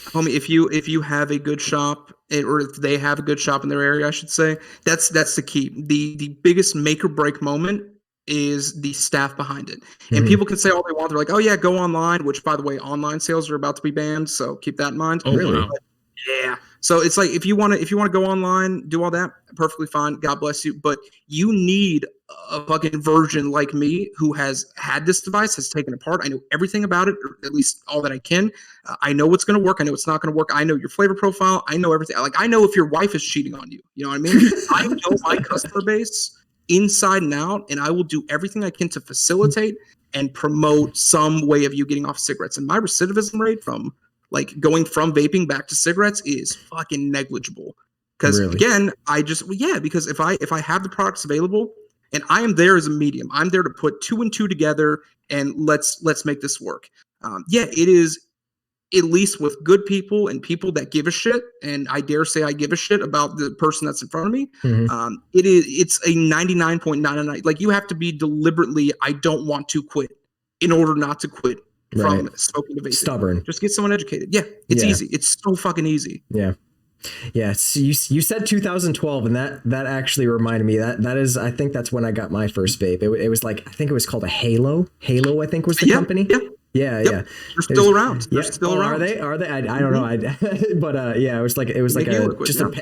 Homie, if you have a good shop, or if they have a good shop in their area, I should say, that's the key. The biggest make or break moment is the staff behind it. And people can say all they want. They're like, oh yeah, go online, which by the way, online sales are about to be banned. So keep that in mind. Oh, really? Yeah. So it's like, if you want to go online, do all that, perfectly fine. God bless you. But you need a fucking virgin like me who has had this device, has taken it apart. I know everything about it, or at least all that I can. I know what's going to work. I know what's not going to work. I know your flavor profile. I know everything. Like, I know if your wife is cheating on you. You know what I mean? I know my customer base inside and out, and I will do everything I can to facilitate and promote some way of you getting off cigarettes. And my recidivism rate from like going from vaping back to cigarettes is fucking negligible. Because again, because if I have the products available and I am there as a medium, I'm there to put 2 and 2 together and let's make this work. It is, at least with good people and people that give a shit, and I dare say I give a shit about the person that's in front of me. It's a 99.99. Like, you have to be deliberately, I don't want to quit in order not to quit from smoking to vaping. Stubborn. Just get someone educated. Yeah, it's easy. It's so fucking easy. Yeah. Yeah, so you said 2012, and that actually reminded me that is, I think that's when I got my first vape. It was like, I think it was called a Halo. I think was the company. Yeah. They're still around. They're still around. Are they? I don't know. But it was like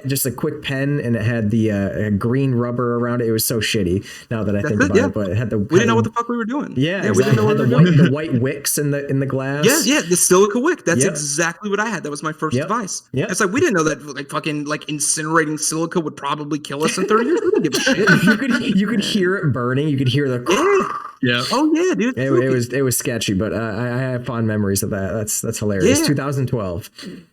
just a quick pen, and it had the green rubber around it. It was so shitty now that I think about it. But it had we didn't know what the fuck we were doing. Yeah, we didn't know what we were doing. The white wicks in the glass. Yeah, the silica wick. That's exactly what I had. That was my first device. Yeah, it's like, we didn't know that like fucking like incinerating silica would probably kill us in 30 years. We didn't give a shit. You could hear it burning. You could hear the Yeah. Oh yeah, dude. It was sketchy, but I have fond memories of that. That's hilarious. 2012.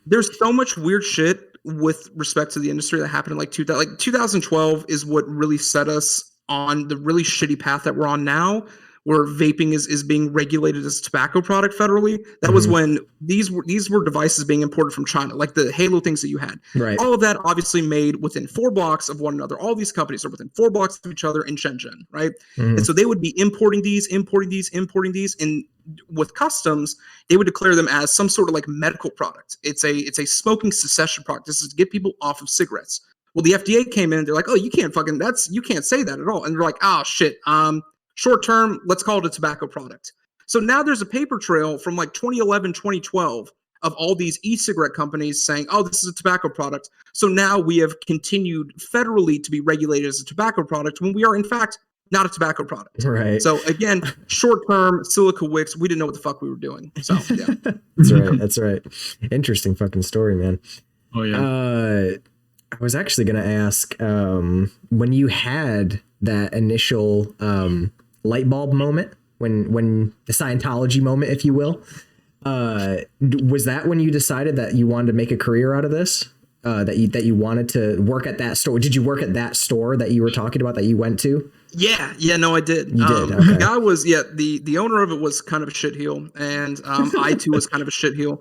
There's so much weird shit with respect to the industry that happened in like 2012 is what really set us on the really shitty path that we're on now, where vaping is being regulated as a tobacco product federally. That was when these were devices being imported from China, like the Halo things that you had. Right. All of that obviously made within 4 blocks of one another. All these companies are within 4 blocks of each other in Shenzhen, right? And so they would be importing these, and with customs, they would declare them as some sort of like medical product. It's a smoking cessation product. This is to get people off of cigarettes. Well, the FDA came in and they're like, oh, you can't say that at all. And they're like, oh shit, short term, let's call it a tobacco product. So now there's a paper trail from like 2011, 2012 of all these e-cigarette companies saying, oh, this is a tobacco product. So now we have continued federally to be regulated as a tobacco product when we are in fact not a tobacco product. Right. So again, short term silica wicks, we didn't know what the fuck we were doing. So yeah. That's right. Interesting fucking story, man. Oh yeah. I was actually going to ask, when you had that initial light bulb moment, when the Scientology moment, if you will, was that when you decided that you wanted to make a career out of this? That you wanted to work at that store? Did you work at that store that you were talking about that you went to? Yeah, no, I did. You did. Okay. The guy was, the owner of it was kind of a shitheel, and I too was kind of a shitheel.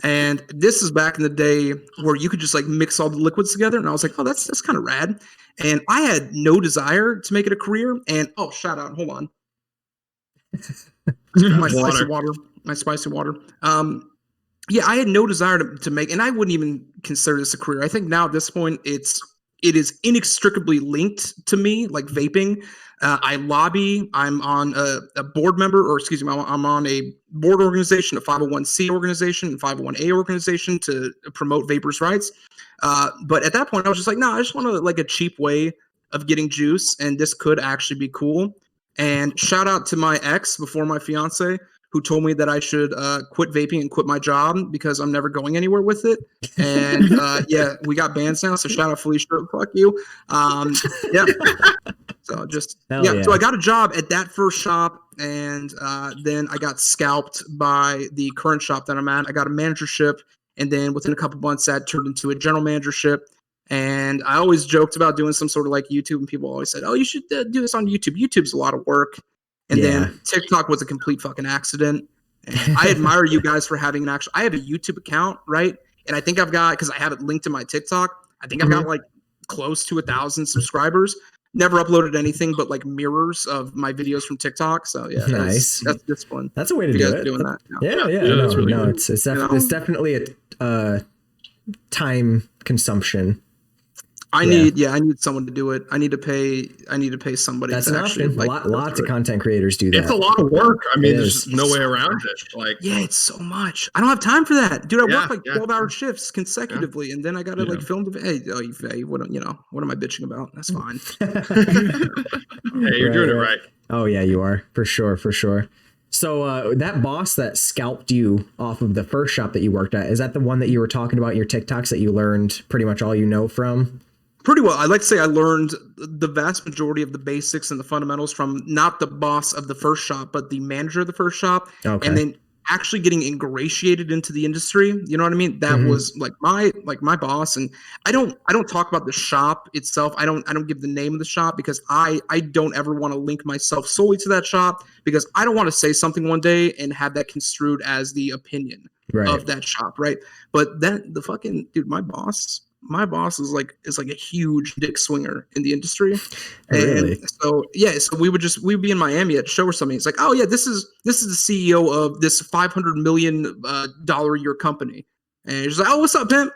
And this is back in the day where you could just like mix all the liquids together, and I was like, oh, that's kind of rad. And I had no desire to make it a career. And shout out, hold on, my spicy water. I had no desire to make, and I wouldn't even consider this a career. I think now at this point, it is inextricably linked to me, like vaping. I lobby. I'm on a board member, I'm on a board organization, a 501c organization, and 501a organization to promote vapors' rights. But at that point, I was just like, no, I just want to like a cheap way of getting juice, and this could actually be cool. And shout out to my ex before my fiance, who told me that I should quit vaping and quit my job because I'm never going anywhere with it. And yeah, we got bans now. So shout out Felicia, fuck you. Yeah. So just yeah. So I got a job at that first shop, and then I got scalped by the current shop that I'm at. I got a managership, and then within a couple months, that turned into a general managership. And I always joked about doing some sort of like YouTube, and people always said, "Oh, you should do this on YouTube. YouTube's a lot of work." And then TikTok was a complete fucking accident. And I admire you guys for having an actual. I have a YouTube account, right? And I think I've got, because I have it linked to my TikTok, I think I've got like close to 1,000 subscribers. Never uploaded anything but like mirrors of my videos from TikTok. So yeah, nice. That's discipline. That's a way to do it. Doing that. Yeah. That's really good. It's definitely a time consumption. I need someone to do it. I need to pay somebody. That's to an option. Like, lots of content creators do that. It's a lot of work. I mean, there's no way around it. Like, yeah, it's so much. I don't have time for that, dude. I work like 12-hour shifts consecutively, and then I gotta like film the. Hey, what am I bitching about? That's fine. Hey, you're doing it right. Oh yeah, you are for sure. So that boss that scalped you off of the first shop that you worked at, is that the one that you were talking about in your TikToks that you learned pretty much all you know from? Pretty well. I like to say I learned the vast majority of the basics and the fundamentals from not the boss of the first shop, but the manager of the first shop. Okay. And then actually getting ingratiated into the industry. You know what I mean? That was like my boss. And I don't talk about the shop itself. I don't give the name of the shop because I don't ever want to link myself solely to that shop, because I don't want to say something one day and have that construed as the opinion of that shop. Right. But then the fucking dude, my boss is like a huge dick swinger in the industry. And so we'd be in Miami at a show or something. It's like, oh yeah, this is the CEO of this $500 million a year company. And he's like, oh, what's up, pimp?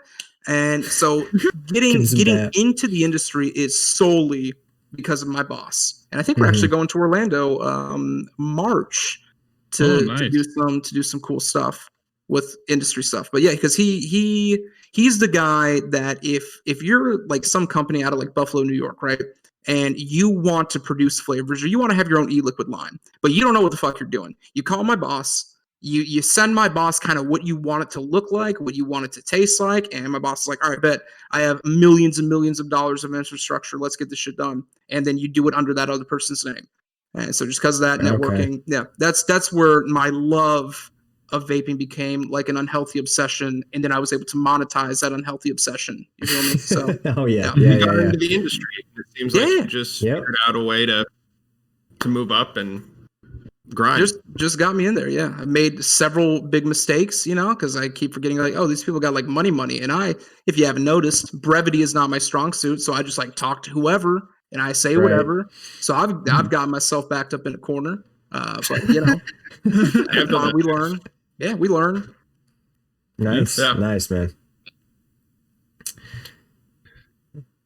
And so getting into the industry is solely because of my boss. And I think we're actually going to Orlando March to do some cool stuff with industry stuff. But yeah, because he's the guy that if you're like some company out of like Buffalo, New York, right, and you want to produce flavors or you want to have your own e-liquid line, but you don't know what the fuck you're doing, you call my boss, you send my boss kind of what you want it to look like, what you want it to taste like, and my boss is like, all right, bet, I have millions and millions of dollars of infrastructure, let's get this shit done. And then you do it under that other person's name. And so just because of that networking, that's where my love of vaping became like an unhealthy obsession, and then I was able to monetize that unhealthy obsession. You feel me? So you got into the industry. It seems like you just figured out a way to move up and grind. Just got me in there. Yeah, I made several big mistakes, because I keep forgetting like, oh, these people got like money, and if you haven't noticed, brevity is not my strong suit, so I just like talk to whoever and I say whatever. So I've got myself backed up in a corner. But we learn. Yeah, we learn. Nice, nice, man.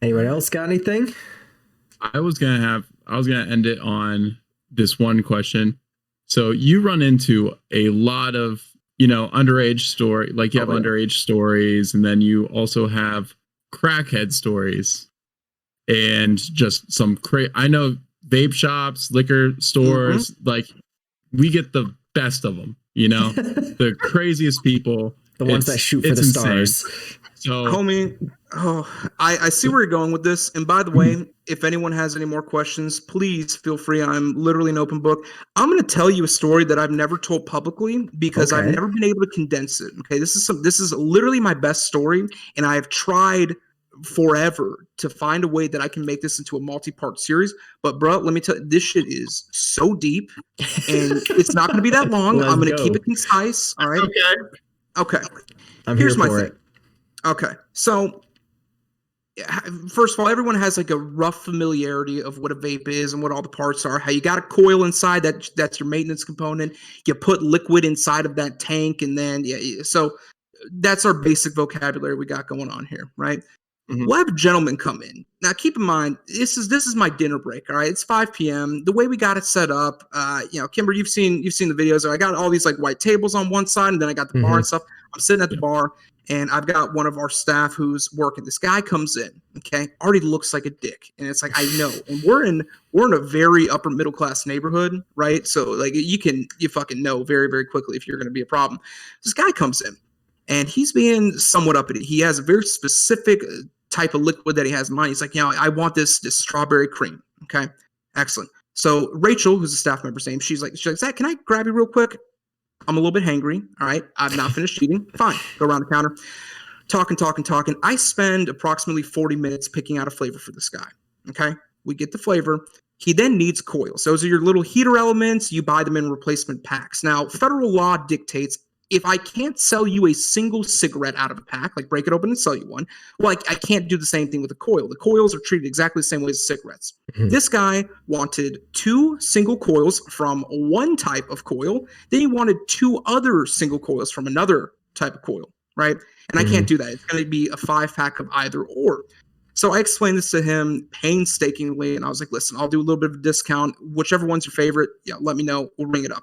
Anyone else got anything? I was gonna end it on this one question. So you run into a lot of, underage story, like you have underage stories, and then you also have crackhead stories, and just some I know vape shops, liquor stores, like we get the best of them. The craziest people, the ones that shoot for the stars. So, homie, I see where you're going with this. And by the way, if anyone has any more questions, please feel free. I'm literally an open book. I'm going to tell you a story that I've never told publicly because I've never been able to condense it. Okay, this is literally my best story, and I have tried forever to find a way that I can make this into a multi-part series. But bro, let me tell you, this shit is so deep, and it's not going to be that long. I'm going to keep it concise. All right. Okay. Here's my thing. Okay. So first of all, everyone has like a rough familiarity of what a vape is and what all the parts are, how you got a coil inside that's your maintenance component. You put liquid inside of that tank, and then so that's our basic vocabulary we got going on here, right? We'll have a gentleman come in. Now, keep in mind, this is my dinner break. All right, it's 5 p.m. The way we got it set up, Kimber, you've seen the videos. I got all these like white tables on one side, and then I got the bar and stuff. I'm sitting at the bar, and I've got one of our staff who's working. This guy comes in, okay, already looks like a dick, and it's like, I know, and we're in a very upper middle class neighborhood, right? So like you fucking know very, very quickly if you're going to be a problem. This guy comes in, and he's being somewhat uppity. He has a very specific type of liquid that he has in mind. He's like, I want this strawberry cream. Okay, excellent. So Rachel, who's a staff member's name, she's like, Zach, can I grab you real quick? I'm a little bit hangry. All right, I've not finished eating. Fine, go around the counter, talking. I spend approximately 40 minutes picking out a flavor for this guy. Okay, we get the flavor. He then needs coils. Those are your little heater elements. You buy them in replacement packs. Now, federal law dictates if I can't sell you a single cigarette out of a pack, like break it open and sell you one, well, I can't do the same thing with a coil. The coils are treated exactly the same way as cigarettes. Mm-hmm. This guy wanted 2 single coils from one type of coil. Then he wanted 2 other single coils from another type of coil, right? And I can't do that. It's going to be a 5-pack of either or. So I explained this to him painstakingly, and I was like, listen, I'll do a little bit of a discount. Whichever one's your favorite, let me know. We'll ring it up.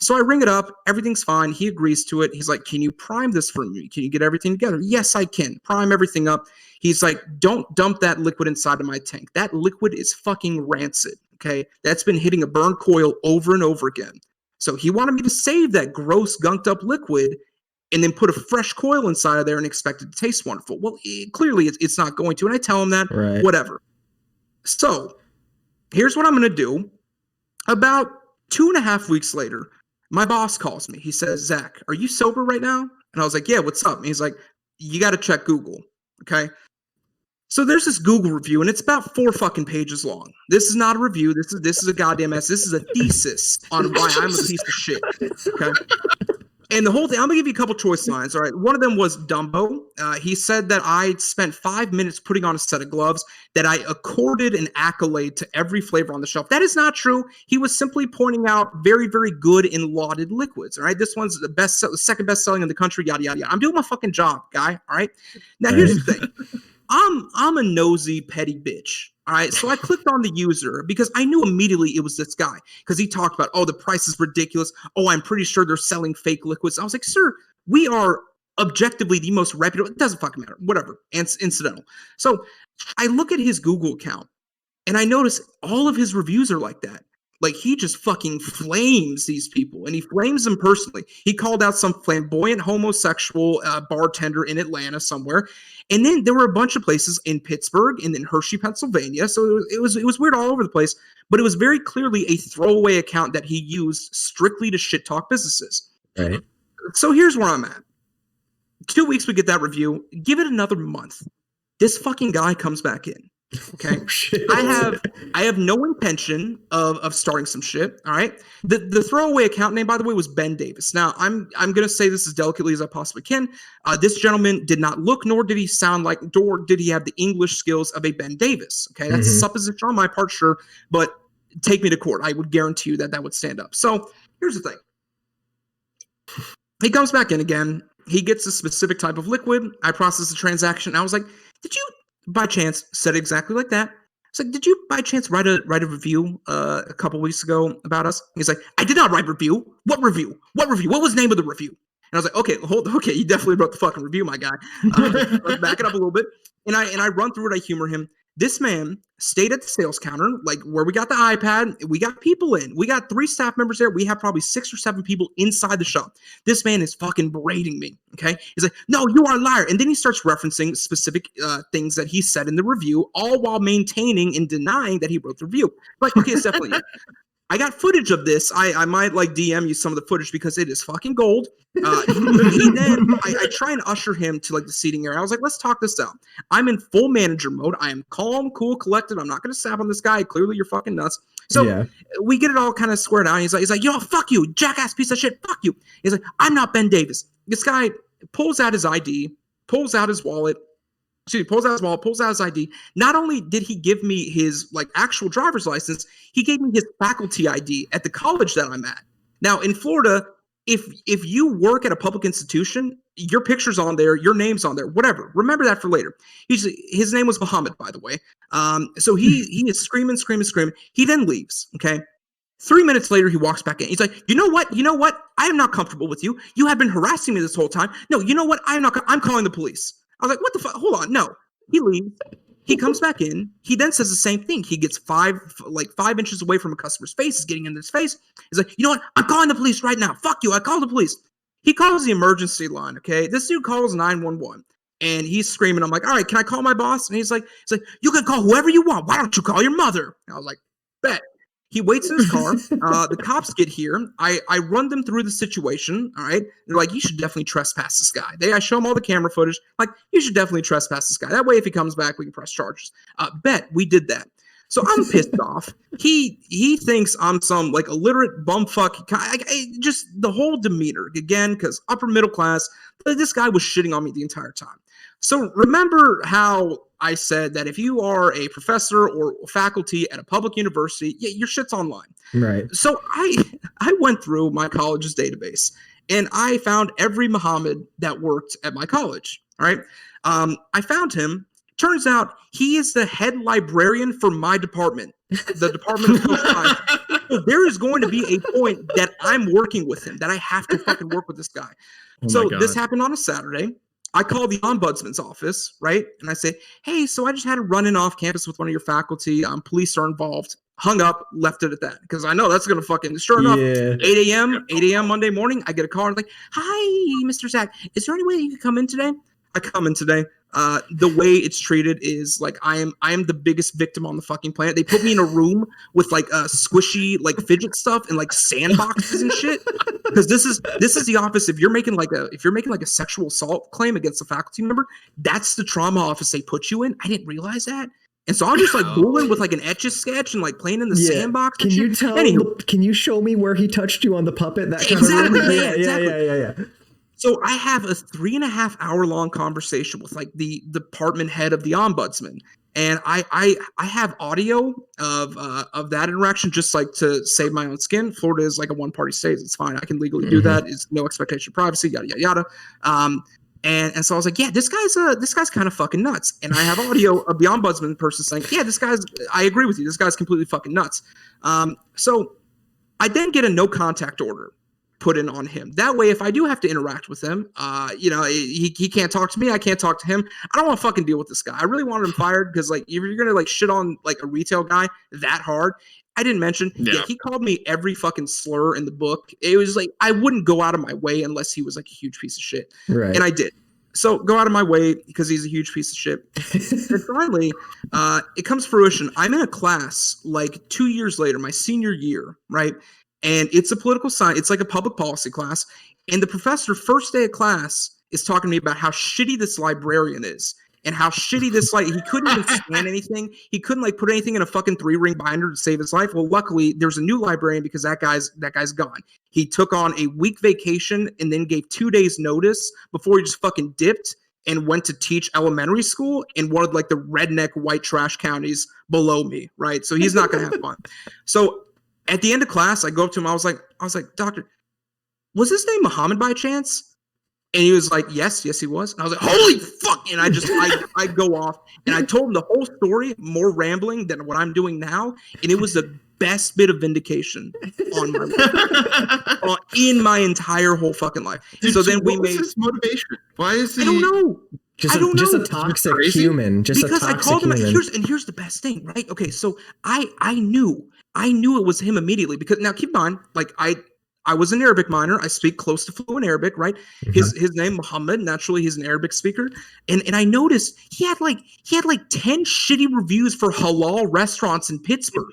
So I ring it up. Everything's fine. He agrees to it. He's like, can you prime this for me? Can you get everything together? Yes, I can. Prime everything up. He's like, don't dump that liquid inside of my tank. That liquid is fucking rancid, okay? That's been hitting a burn coil over and over again. So he wanted me to save that gross, gunked up liquid and then put a fresh coil inside of there and expect it to taste wonderful. Well, clearly it's not going to. And I tell him that, right. Whatever. So here's what I'm going to do. About 2.5 weeks later, my boss calls me. He says, Zach, are you sober right now? And I was like, yeah, what's up? And he's like, you got to check Google. Okay. So there's this Google review, and it's about 4 fucking pages long. This is not a review. This is a goddamn mess. This is a thesis on why I'm a piece of shit. Okay. And the whole thing, I'm going to give you a couple choice lines. All right. One of them was Dumbo. He said that I spent 5 minutes putting on a set of gloves, that I accorded an accolade to every flavor on the shelf. That is not true. He was simply pointing out very, very good and lauded liquids. All right. This one's the second best selling in the country, yada, yada, yada. I'm doing my fucking job, guy. All right. Now, here's the thing. I'm a nosy, petty bitch. All right. So I clicked on the user because I knew immediately it was this guy because he talked about, oh, the price is ridiculous. Oh, I'm pretty sure they're selling fake liquids. I was like, sir, we are objectively the most reputable. It doesn't fucking matter. Whatever. It's incidental. So I look at his Google account and I notice all of his reviews are like that. Like he just fucking flames these people and he flames them personally. He called out some flamboyant homosexual bartender in Atlanta somewhere. And then there were a bunch of places in Pittsburgh and then Hershey, Pennsylvania. So it was weird all over the place, but it was very clearly a throwaway account that he used strictly to shit talk businesses. Right. So here's where I'm at. 2 weeks we get that review. Give it another month. This fucking guy comes back in. Okay. Oh, I have no intention of starting some shit. All right. The throwaway account name, by the way, was Ben Davis. Now I'm gonna say this as delicately as I possibly can. This gentleman did not look, nor did he sound like, nor did he have the English skills of a Ben Davis. Okay, that's a supposition on my part, sure, but take me to court. I would guarantee you that would stand up. So here's the thing. He comes back in again. He gets a specific type of liquid. I process the transaction. I was like, did you by chance, said exactly like that. It's like, did you by chance write a review a couple weeks ago about us? He's like, I did not write review. What review? What review? What was the name of the review? And I was like, okay, you definitely wrote the fucking review, my guy. Let's back it up a little bit. And I run through it. I humor him. This man stayed at the sales counter, like where we got the iPad. We got people in. We got 3 staff members there. We have probably 6 or 7 people inside the shop. This man is fucking berating me. Okay. He's like, no, you are a liar. And then he starts referencing specific things that he said in the review, all while maintaining and denying that he wrote the review. Like, okay, it's definitely it. I got footage of this. I might like DM you some of the footage because it is fucking gold. I try and usher him to like the seating area. I was like, let's talk this out. I'm in full manager mode. I am calm, cool, collected. I'm not going to stab on this guy. Clearly you're fucking nuts. So we get it all kind of squared out. He's like, yo, fuck you, jackass piece of shit. Fuck you. He's like, I'm not Ben Davis. This guy pulls out his ID, pulls out his wallet, pulls out his ID. Not only did he give me his like actual driver's license, he gave me his faculty ID at the college that I'm at. Now in Florida, if you work at a public institution, your picture's on there, your name's on there, whatever. Remember that for later. His name was Muhammad, by the way. So he is screaming. He then leaves. Okay. 3 minutes later, he walks back in. He's like, you know what? I am not comfortable with you. You have been harassing me this whole time. No, you know what? I'm calling the police. I was like, what the fuck? Hold on. No. He leaves. He comes back in. He then says the same thing. He gets 5 inches away from a customer's face. He's getting into his face. He's like, you know what? I'm calling the police right now. Fuck you. I call the police. He calls the emergency line. Okay. This dude calls 911 and he's screaming. I'm like, all right, can I call my boss? And he's like, you can call whoever you want. Why don't you call your mother? And I was like, bet. He waits in his car. The cops get here. I run them through the situation. All right. They're like, you should definitely trespass this guy. I show them all the camera footage. Like, you should definitely trespass this guy. That way, if he comes back, we can press charges. Bet we did that. So I'm pissed off. He thinks I'm some like illiterate bumfuck. Just the whole demeanor again, because upper middle class. But this guy was shitting on me the entire time. So remember how I said that if you are a professor or faculty at a public university, your shit's online. Right. So I went through my college's database and I found every Muhammad that worked at my college. All right. I found him. Turns out he is the head librarian for my department, the Department of Social Science. So there is going to be a point that I'm working with him, that I have to fucking work with this guy. So this happened on a Saturday. I call the ombudsman's office, right? And I say, hey, so I just had a run-in off campus with one of your faculty. Police are involved. Hung up, left it at that. Because I know that's going to fucking, sure enough, 8 a.m. Monday morning, I get a call. I'm like, hi, Mr. Zack. Is there any way you could come in today? I come in today. The way it's treated is like I am the biggest victim on the fucking planet. They put me in a room with like squishy like fidget stuff and like sandboxes and shit. Because this is the office. If you're making like a sexual assault claim against a faculty member, that's the trauma office they put you in. I didn't realize that. And so I'm just like bowling with like an Etch-a-Sketch and like playing in the sandbox. Can you tell? Can you show me where he touched you on the puppet? That kind of room? Yeah. So I have a 3.5 hour long conversation with like the department head of the ombudsman, and I have audio of that interaction just like to save my own skin. Florida is like a one party state; it's fine. I can legally do that. It's no expectation of privacy. Yada yada yada. And so I was like, yeah, this guy's kind of fucking nuts. And I have audio of the ombudsman person saying, yeah, I agree with you. This guy's completely fucking nuts. So I then get a no contact order put in on him. That way, if I do have to interact with him, he can't talk to me. I can't talk to him. I don't want to fucking deal with this guy. I really wanted him fired because like, if you're going to like shit on like a retail guy that hard, I didn't mention, he called me every fucking slur in the book. It was like, I wouldn't go out of my way unless he was like a huge piece of shit. Right. And I did. So go out of my way because he's a huge piece of shit. And finally, it comes to fruition. I'm in a class like 2 years later, my senior year, right? And it's a political science. It's like a public policy class. And the professor, first day of class, is talking to me about how shitty this librarian is. And how shitty this, like, he couldn't even scan anything. He couldn't, like, put anything in a fucking 3-ring binder to save his life. Well, luckily, there's a new librarian because that guy's gone. He took on a week vacation and then gave 2 days notice before he just fucking dipped and went to teach elementary school in one of, like, the redneck white trash counties below me, right? So he's not going to have fun. So at the end of class, I go up to him. I was like, Doctor, was his name Muhammad by chance? And he was like, yes, he was. And I was like, holy fuck. And I go off and I told him the whole story, more rambling than what I'm doing now. And it was the best bit of vindication on my life, in my entire whole fucking life. Dude, so then what was his motivation? Why is he? I don't know. Just a toxic human. Because I called him. Here's the best thing, right? Okay, so I knew it was him immediately because now keep in mind, like I was an Arabic minor. I speak close to fluent Arabic, right? His name Muhammad. Naturally, he's an Arabic speaker, and I noticed he had like 10 shitty reviews for halal restaurants in Pittsburgh,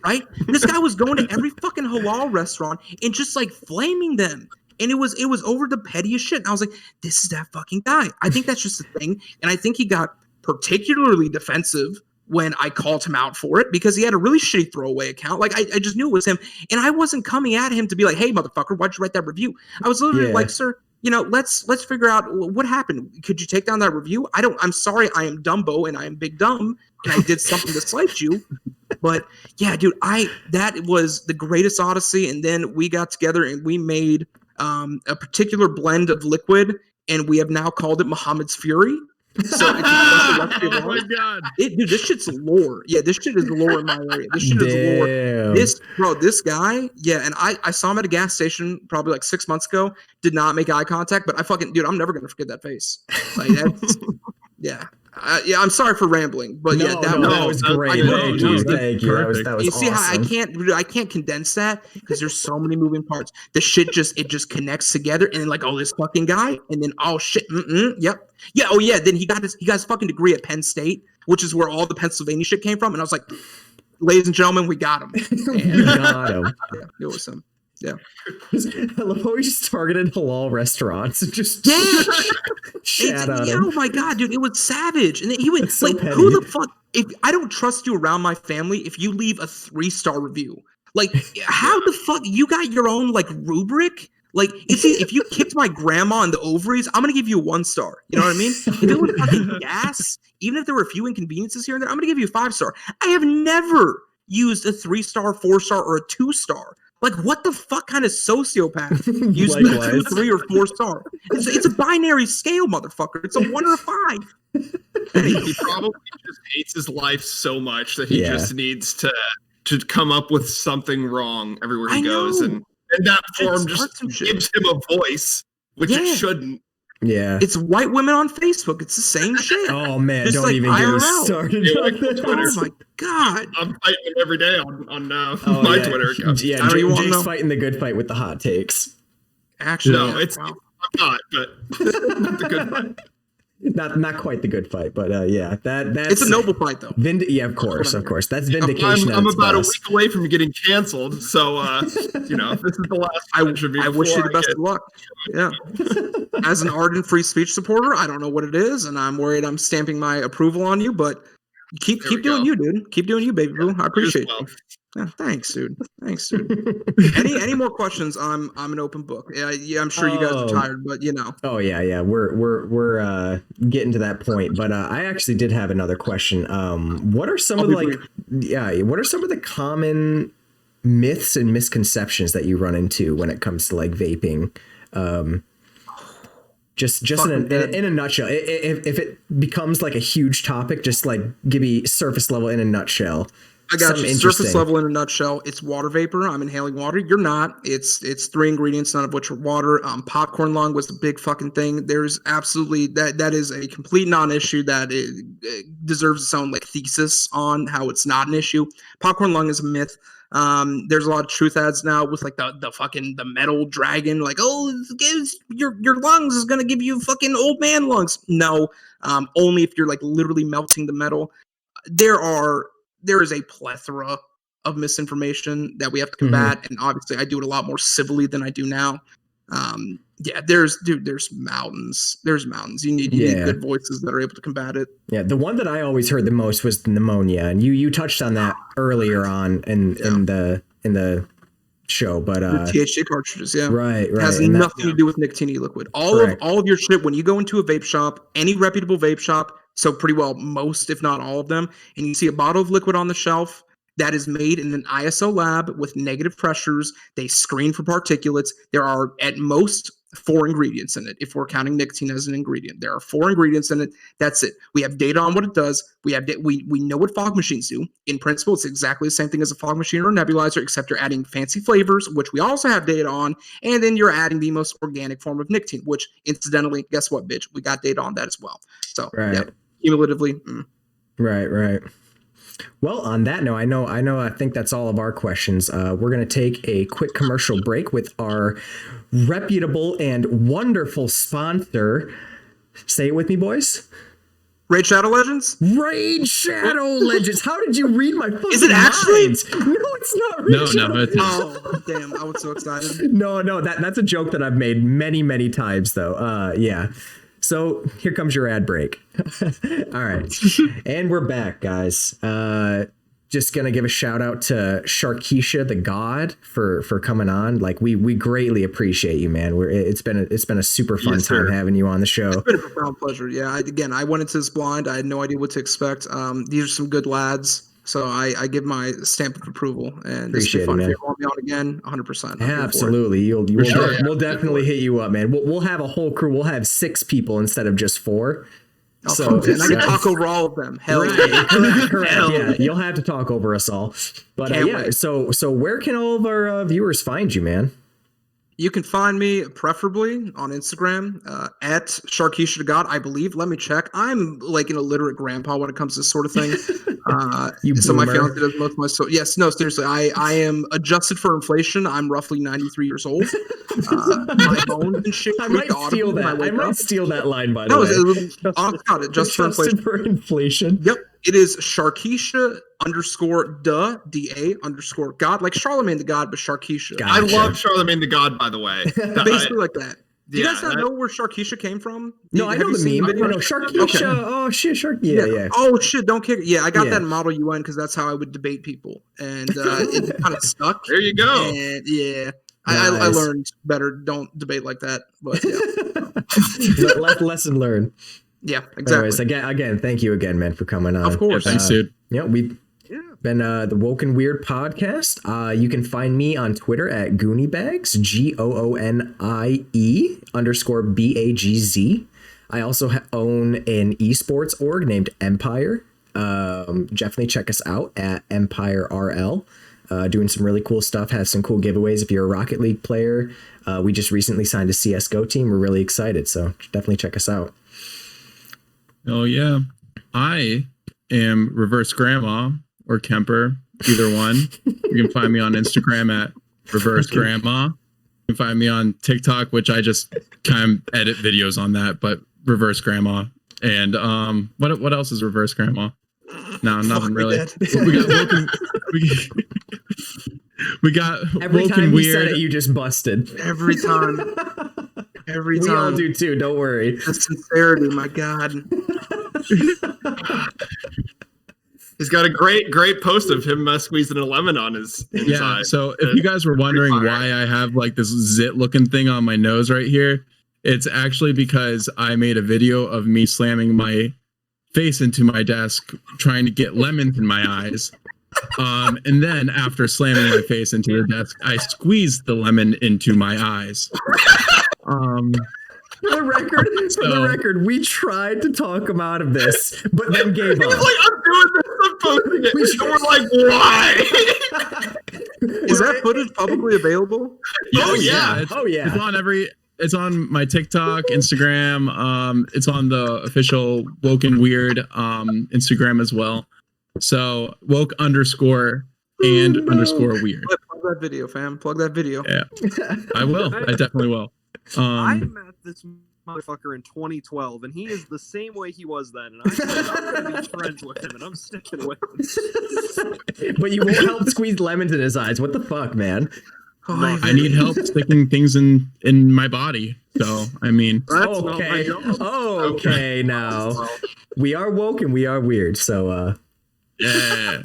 right? This guy was going to every fucking halal restaurant and just like flaming them, and it was over the pettiest shit. And I was like, this is that fucking guy. I think that's just the thing, and I think he got particularly defensive when I called him out for it because he had a really shitty throwaway account. Like I just knew it was him, and I wasn't coming at him to be like, "Hey, motherfucker, why'd you write that review?" I was literally like, "Sir, let's figure out what happened. Could you take down that review? I'm sorry, I am Dumbo and I am big dumb, and I did something to slight you." But yeah, dude, that was the greatest odyssey. And then we got together and we made a particular blend of liquid, and we have now called it Muhammad's Fury. So if you press the left Oh my god. dude, this shit's lore. Yeah, this shit is lore in my area. This shit is lore. This guy, yeah, and I saw him at a gas station probably like 6 months ago. Did not make eye contact, but dude, I'm never gonna forget that face. Like that's, yeah. I'm sorry for rambling, but that was great. Thank you. That was you see awesome. how I can't condense that because there's so many moving parts. The shit just connects together, and then like, oh, this fucking guy, and then oh shit, yep, yeah, oh yeah. Then he got his fucking degree at Penn State, which is where all the Pennsylvania shit came from, and I was like, ladies and gentlemen, we got him. We got him. Yeah, it was him. Yeah. I love how we just targeted halal restaurants and just shat on him. Oh my god, dude, it was savage. And then he would so like, petty. who the fuck? If I don't trust you around my family, if you leave a 3-star review, like, how the fuck you got your own like rubric? Like, if you kicked my grandma in the ovaries, I'm gonna give you a 1 star. You know what I mean? If it was fucking gas, even if there were a few inconveniences here and there, I'm gonna give you a 5-star. I have never used a 3-star, 4-star, or a 2-star. Like, what the fuck kind of sociopath using a 2, 3, or 4-star? It's a binary scale, motherfucker. It's a 1 or a 5. He probably just hates his life so much that he just needs to come up with something wrong everywhere he goes, and that form just gives him a voice, which it shouldn't. Yeah, it's white women on Facebook. It's the same shit. Oh man, just don't like even get me started. Oh my god, I'm fighting him every day on my Twitter account. Yeah, Jake's fighting the good fight with the hot takes. Actually, no, I'm not, but the good fight. Not quite the good fight, but that's it's a noble fight though. Yeah, of course. That's vindication. I'm about a week away from getting canceled, so this is the last. I wish you the best of luck. Yeah, as an ardent free speech supporter, I don't know what it is, and I'm worried I'm stamping my approval on you, but keep doing you, dude. Keep doing you, baby boo. I appreciate you. Yeah, thanks, dude. Any more questions? I'm an open book. Yeah, I'm sure you guys are tired, but you know. Oh yeah. We're getting to that point, but I actually did have another question. What are some of the common myths and misconceptions that you run into when it comes to like vaping? Just in a nutshell. If it becomes like a huge topic, just like give me surface level in a nutshell. I got you. Surface level in a nutshell. It's water vapor. I'm inhaling water. You're not. It's 3 ingredients, none of which are water. Popcorn lung was the big fucking thing. There's absolutely that is a complete non-issue that it deserves its own like thesis on how it's not an issue. Popcorn lung is a myth. There's a lot of truth ads now with like the metal dragon, like, oh, your lungs is gonna give you fucking old man lungs. No, only if you're like literally melting the metal. There is a plethora of misinformation that we have to combat, and obviously I do it a lot more civilly than I do now. There's mountains. There's mountains. You need good voices that are able to combat it. Yeah, the one that I always heard the most was the pneumonia, and you touched on that earlier on in the show, but the THC cartridges, right, it has nothing to do with nicotine liquid. All of your shit when you go into a vape shop, any reputable vape shop. So pretty well most, if not all of them, and you see a bottle of liquid on the shelf that is made in an ISO lab with negative pressures. They screen for particulates. There are at most 4 ingredients in it. If we're counting nicotine as an ingredient, there are 4 ingredients in it. That's it. We have data on what it does. We know what fog machines do. In principle, it's exactly the same thing as a fog machine or a nebulizer, except you're adding fancy flavors, which we also have data on, and then you're adding the most organic form of nicotine, which incidentally, guess what, bitch? We got data on that as well. So, cumulatively. Right. Well, on that note, I think that's all of our questions. We're going to take a quick commercial break with our reputable and wonderful sponsor. Say it with me, boys. Raid Shadow Legends? Raid Shadow Legends. How did you read my fucking Is it actually? Minds? No, it's not Raid Shadow. No, oh, damn. I was so excited. No, that's a joke that I've made many, many times, though. Yeah. So here comes your ad break. All right. And we're back, guys. Just going to give a shout out to Sharkeisha the God for coming on. Like we greatly appreciate you, man. It's been a super fun time having you on the show. It's been a profound pleasure. Yeah. I went into this blind. I had no idea what to expect. These are some good lads. So I give my stamp of approval, and appreciate it, man. If you want me on again, 100%. Absolutely, we'll definitely hit you up, man. We'll have a whole crew. We'll have 6 people instead of just 4. Oh, So and I can it's, talk over all of them. Hell Right, yeah. correct. Hell Yeah, yeah. you'll have to talk over us all. But Can't yeah, wait. so where can all of our viewers find you, man? You can find me preferably on Instagram at Sharkeisha to God, I believe. Let me check. I'm like an illiterate grandpa when it comes to this sort of thing. You so my boomer. fiance does most of my yes, no, seriously. I am adjusted for inflation. I'm roughly 93 years old. My bones and shit. I creak might steal audibly when that. I wake might up. steal that line, by the No, way. honest God, just for inflation. Adjusted for inflation. Yep. It is Sharkeisha _da_God, like Charlemagne the God, but Sharkeisha. God. I Gotcha. love Charlemagne the God, by the way. Basically like that. Do you Yeah, guys not know where Sharkeisha came from? No, I Have know you the seen meme. video? No, Sharkeisha. Okay. Oh shit, Shark. Yeah. Oh shit! Don't kick. Yeah, I got Yeah. that in Model UN because that's how I would debate people, and it kind of stuck. There you go. And yeah, I Nice. learned better. Don't debate like that. But yeah, Lesson learned. yeah, exactly. Anyways, again, thank you again, man, for coming on. Of course. Thanks, dude. We've been the Woke and Weird podcast. You can find me on Twitter at Gooniebags, GOONIE_BAGZ. I also own an esports org named Empire. Definitely check us out at Empire RL. Doing some really cool stuff, have some cool giveaways if you're a Rocket League player. We just recently signed a CSGO team. We're really excited, so definitely check us out. Oh yeah, I am Reverse Grandma or Kemper, either one. You can find me on Instagram at Reverse Grandma. You can find me on TikTok, which I just kind of edit videos on that, but Reverse Grandma. And what else is Reverse Grandma? No, nothing really. We got Every Woke time and you Weird. said it, you just busted. Every time. Every We all time. do too. Don't worry. The sincerity, my God. He's got a great post of him squeezing a lemon on his Yeah. eye. So if you guys were wondering fire. why I have like this zit looking thing on my nose right here, it's actually because I made a video of me slamming my face into my desk trying to get lemons in my eyes. And then after slamming my face into the desk, I squeezed the lemon into my eyes. For the record, we tried to talk him out of this, but then gave He was up. like, I'm doing this, I'm posting it. And we're like, why? Is that footage publicly available? Oh, yeah. It's, Oh, yeah. It's on my TikTok, Instagram. It's on the official Woke and Weird Instagram as well. So woke _and_weird. Plug that video, fam. Plug that video. Yeah, I will. I definitely will. I met this motherfucker in 2012, and he is the same way he was then. And I said I'm gonna be friends with him, and I'm sticking with him. But you won't help squeeze lemons in his eyes. What the fuck, man? Oh, I need help sticking things in my body. So I mean, That's not my Okay. job. Okay, now. We are woke and we are weird, so yeah.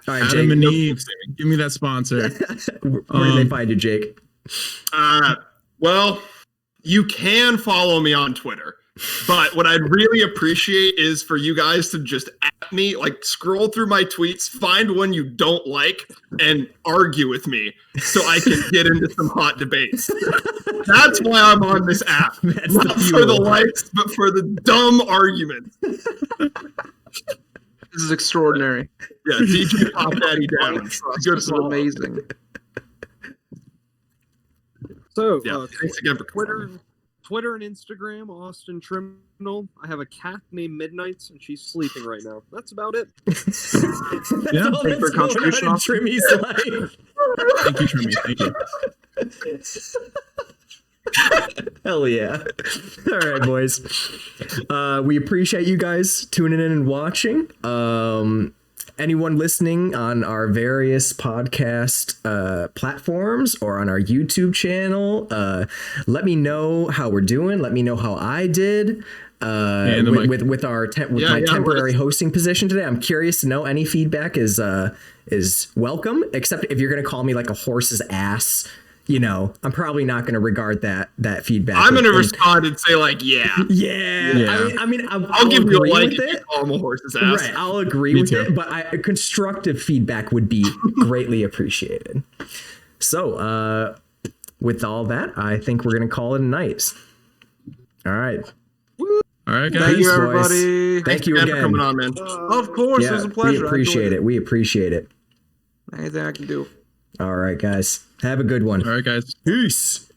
all right, Adam and Jake. Eve, give me that sponsor. Where do they find you, Jake? Well, you can follow me on Twitter, but what I'd really appreciate is for you guys to just at me, like scroll through my tweets, find one you don't like, and argue with me so I can get into some hot debates. That's why I'm on this app. That's Not the for the fuel. likes, but for the dumb arguments. This is extraordinary. Yeah, DJ Pop Daddy down. Good This is follow. amazing. So, Yeah, thanks again for Twitter and Instagram, Austin Triminal. I have a cat named Midnight, and she's sleeping right now. That's about it. Yeah, thanks for your contribution, Austin. Trimmy's life. Thank you, Trimmy. Thank you. Hell yeah. All right, boys. We appreciate you guys tuning in and watching. Anyone listening on our various podcast platforms or on our YouTube channel, let me know how we're doing. Let me know how I did with my temporary hosting position today. I'm curious to know. Any feedback is welcome, except if you're going to call me like a horse's ass. You know, I'm probably not going to regard that feedback. I'm going to respond and say, like, yeah. Yeah. I mean, I'll give you a like with if you it. call him a horse's ass. Right, I'll agree Me with too. it, but constructive feedback would be greatly appreciated. So, with all that, I think we're going to call it a night. All right. All right, guys. Thank you, Peace, boys. everybody. Thank you Again for again. coming on, man. Of course, it was a pleasure. We appreciate it. We appreciate it. Anything I can do. All right, guys. Have a good one. All right, guys. Peace.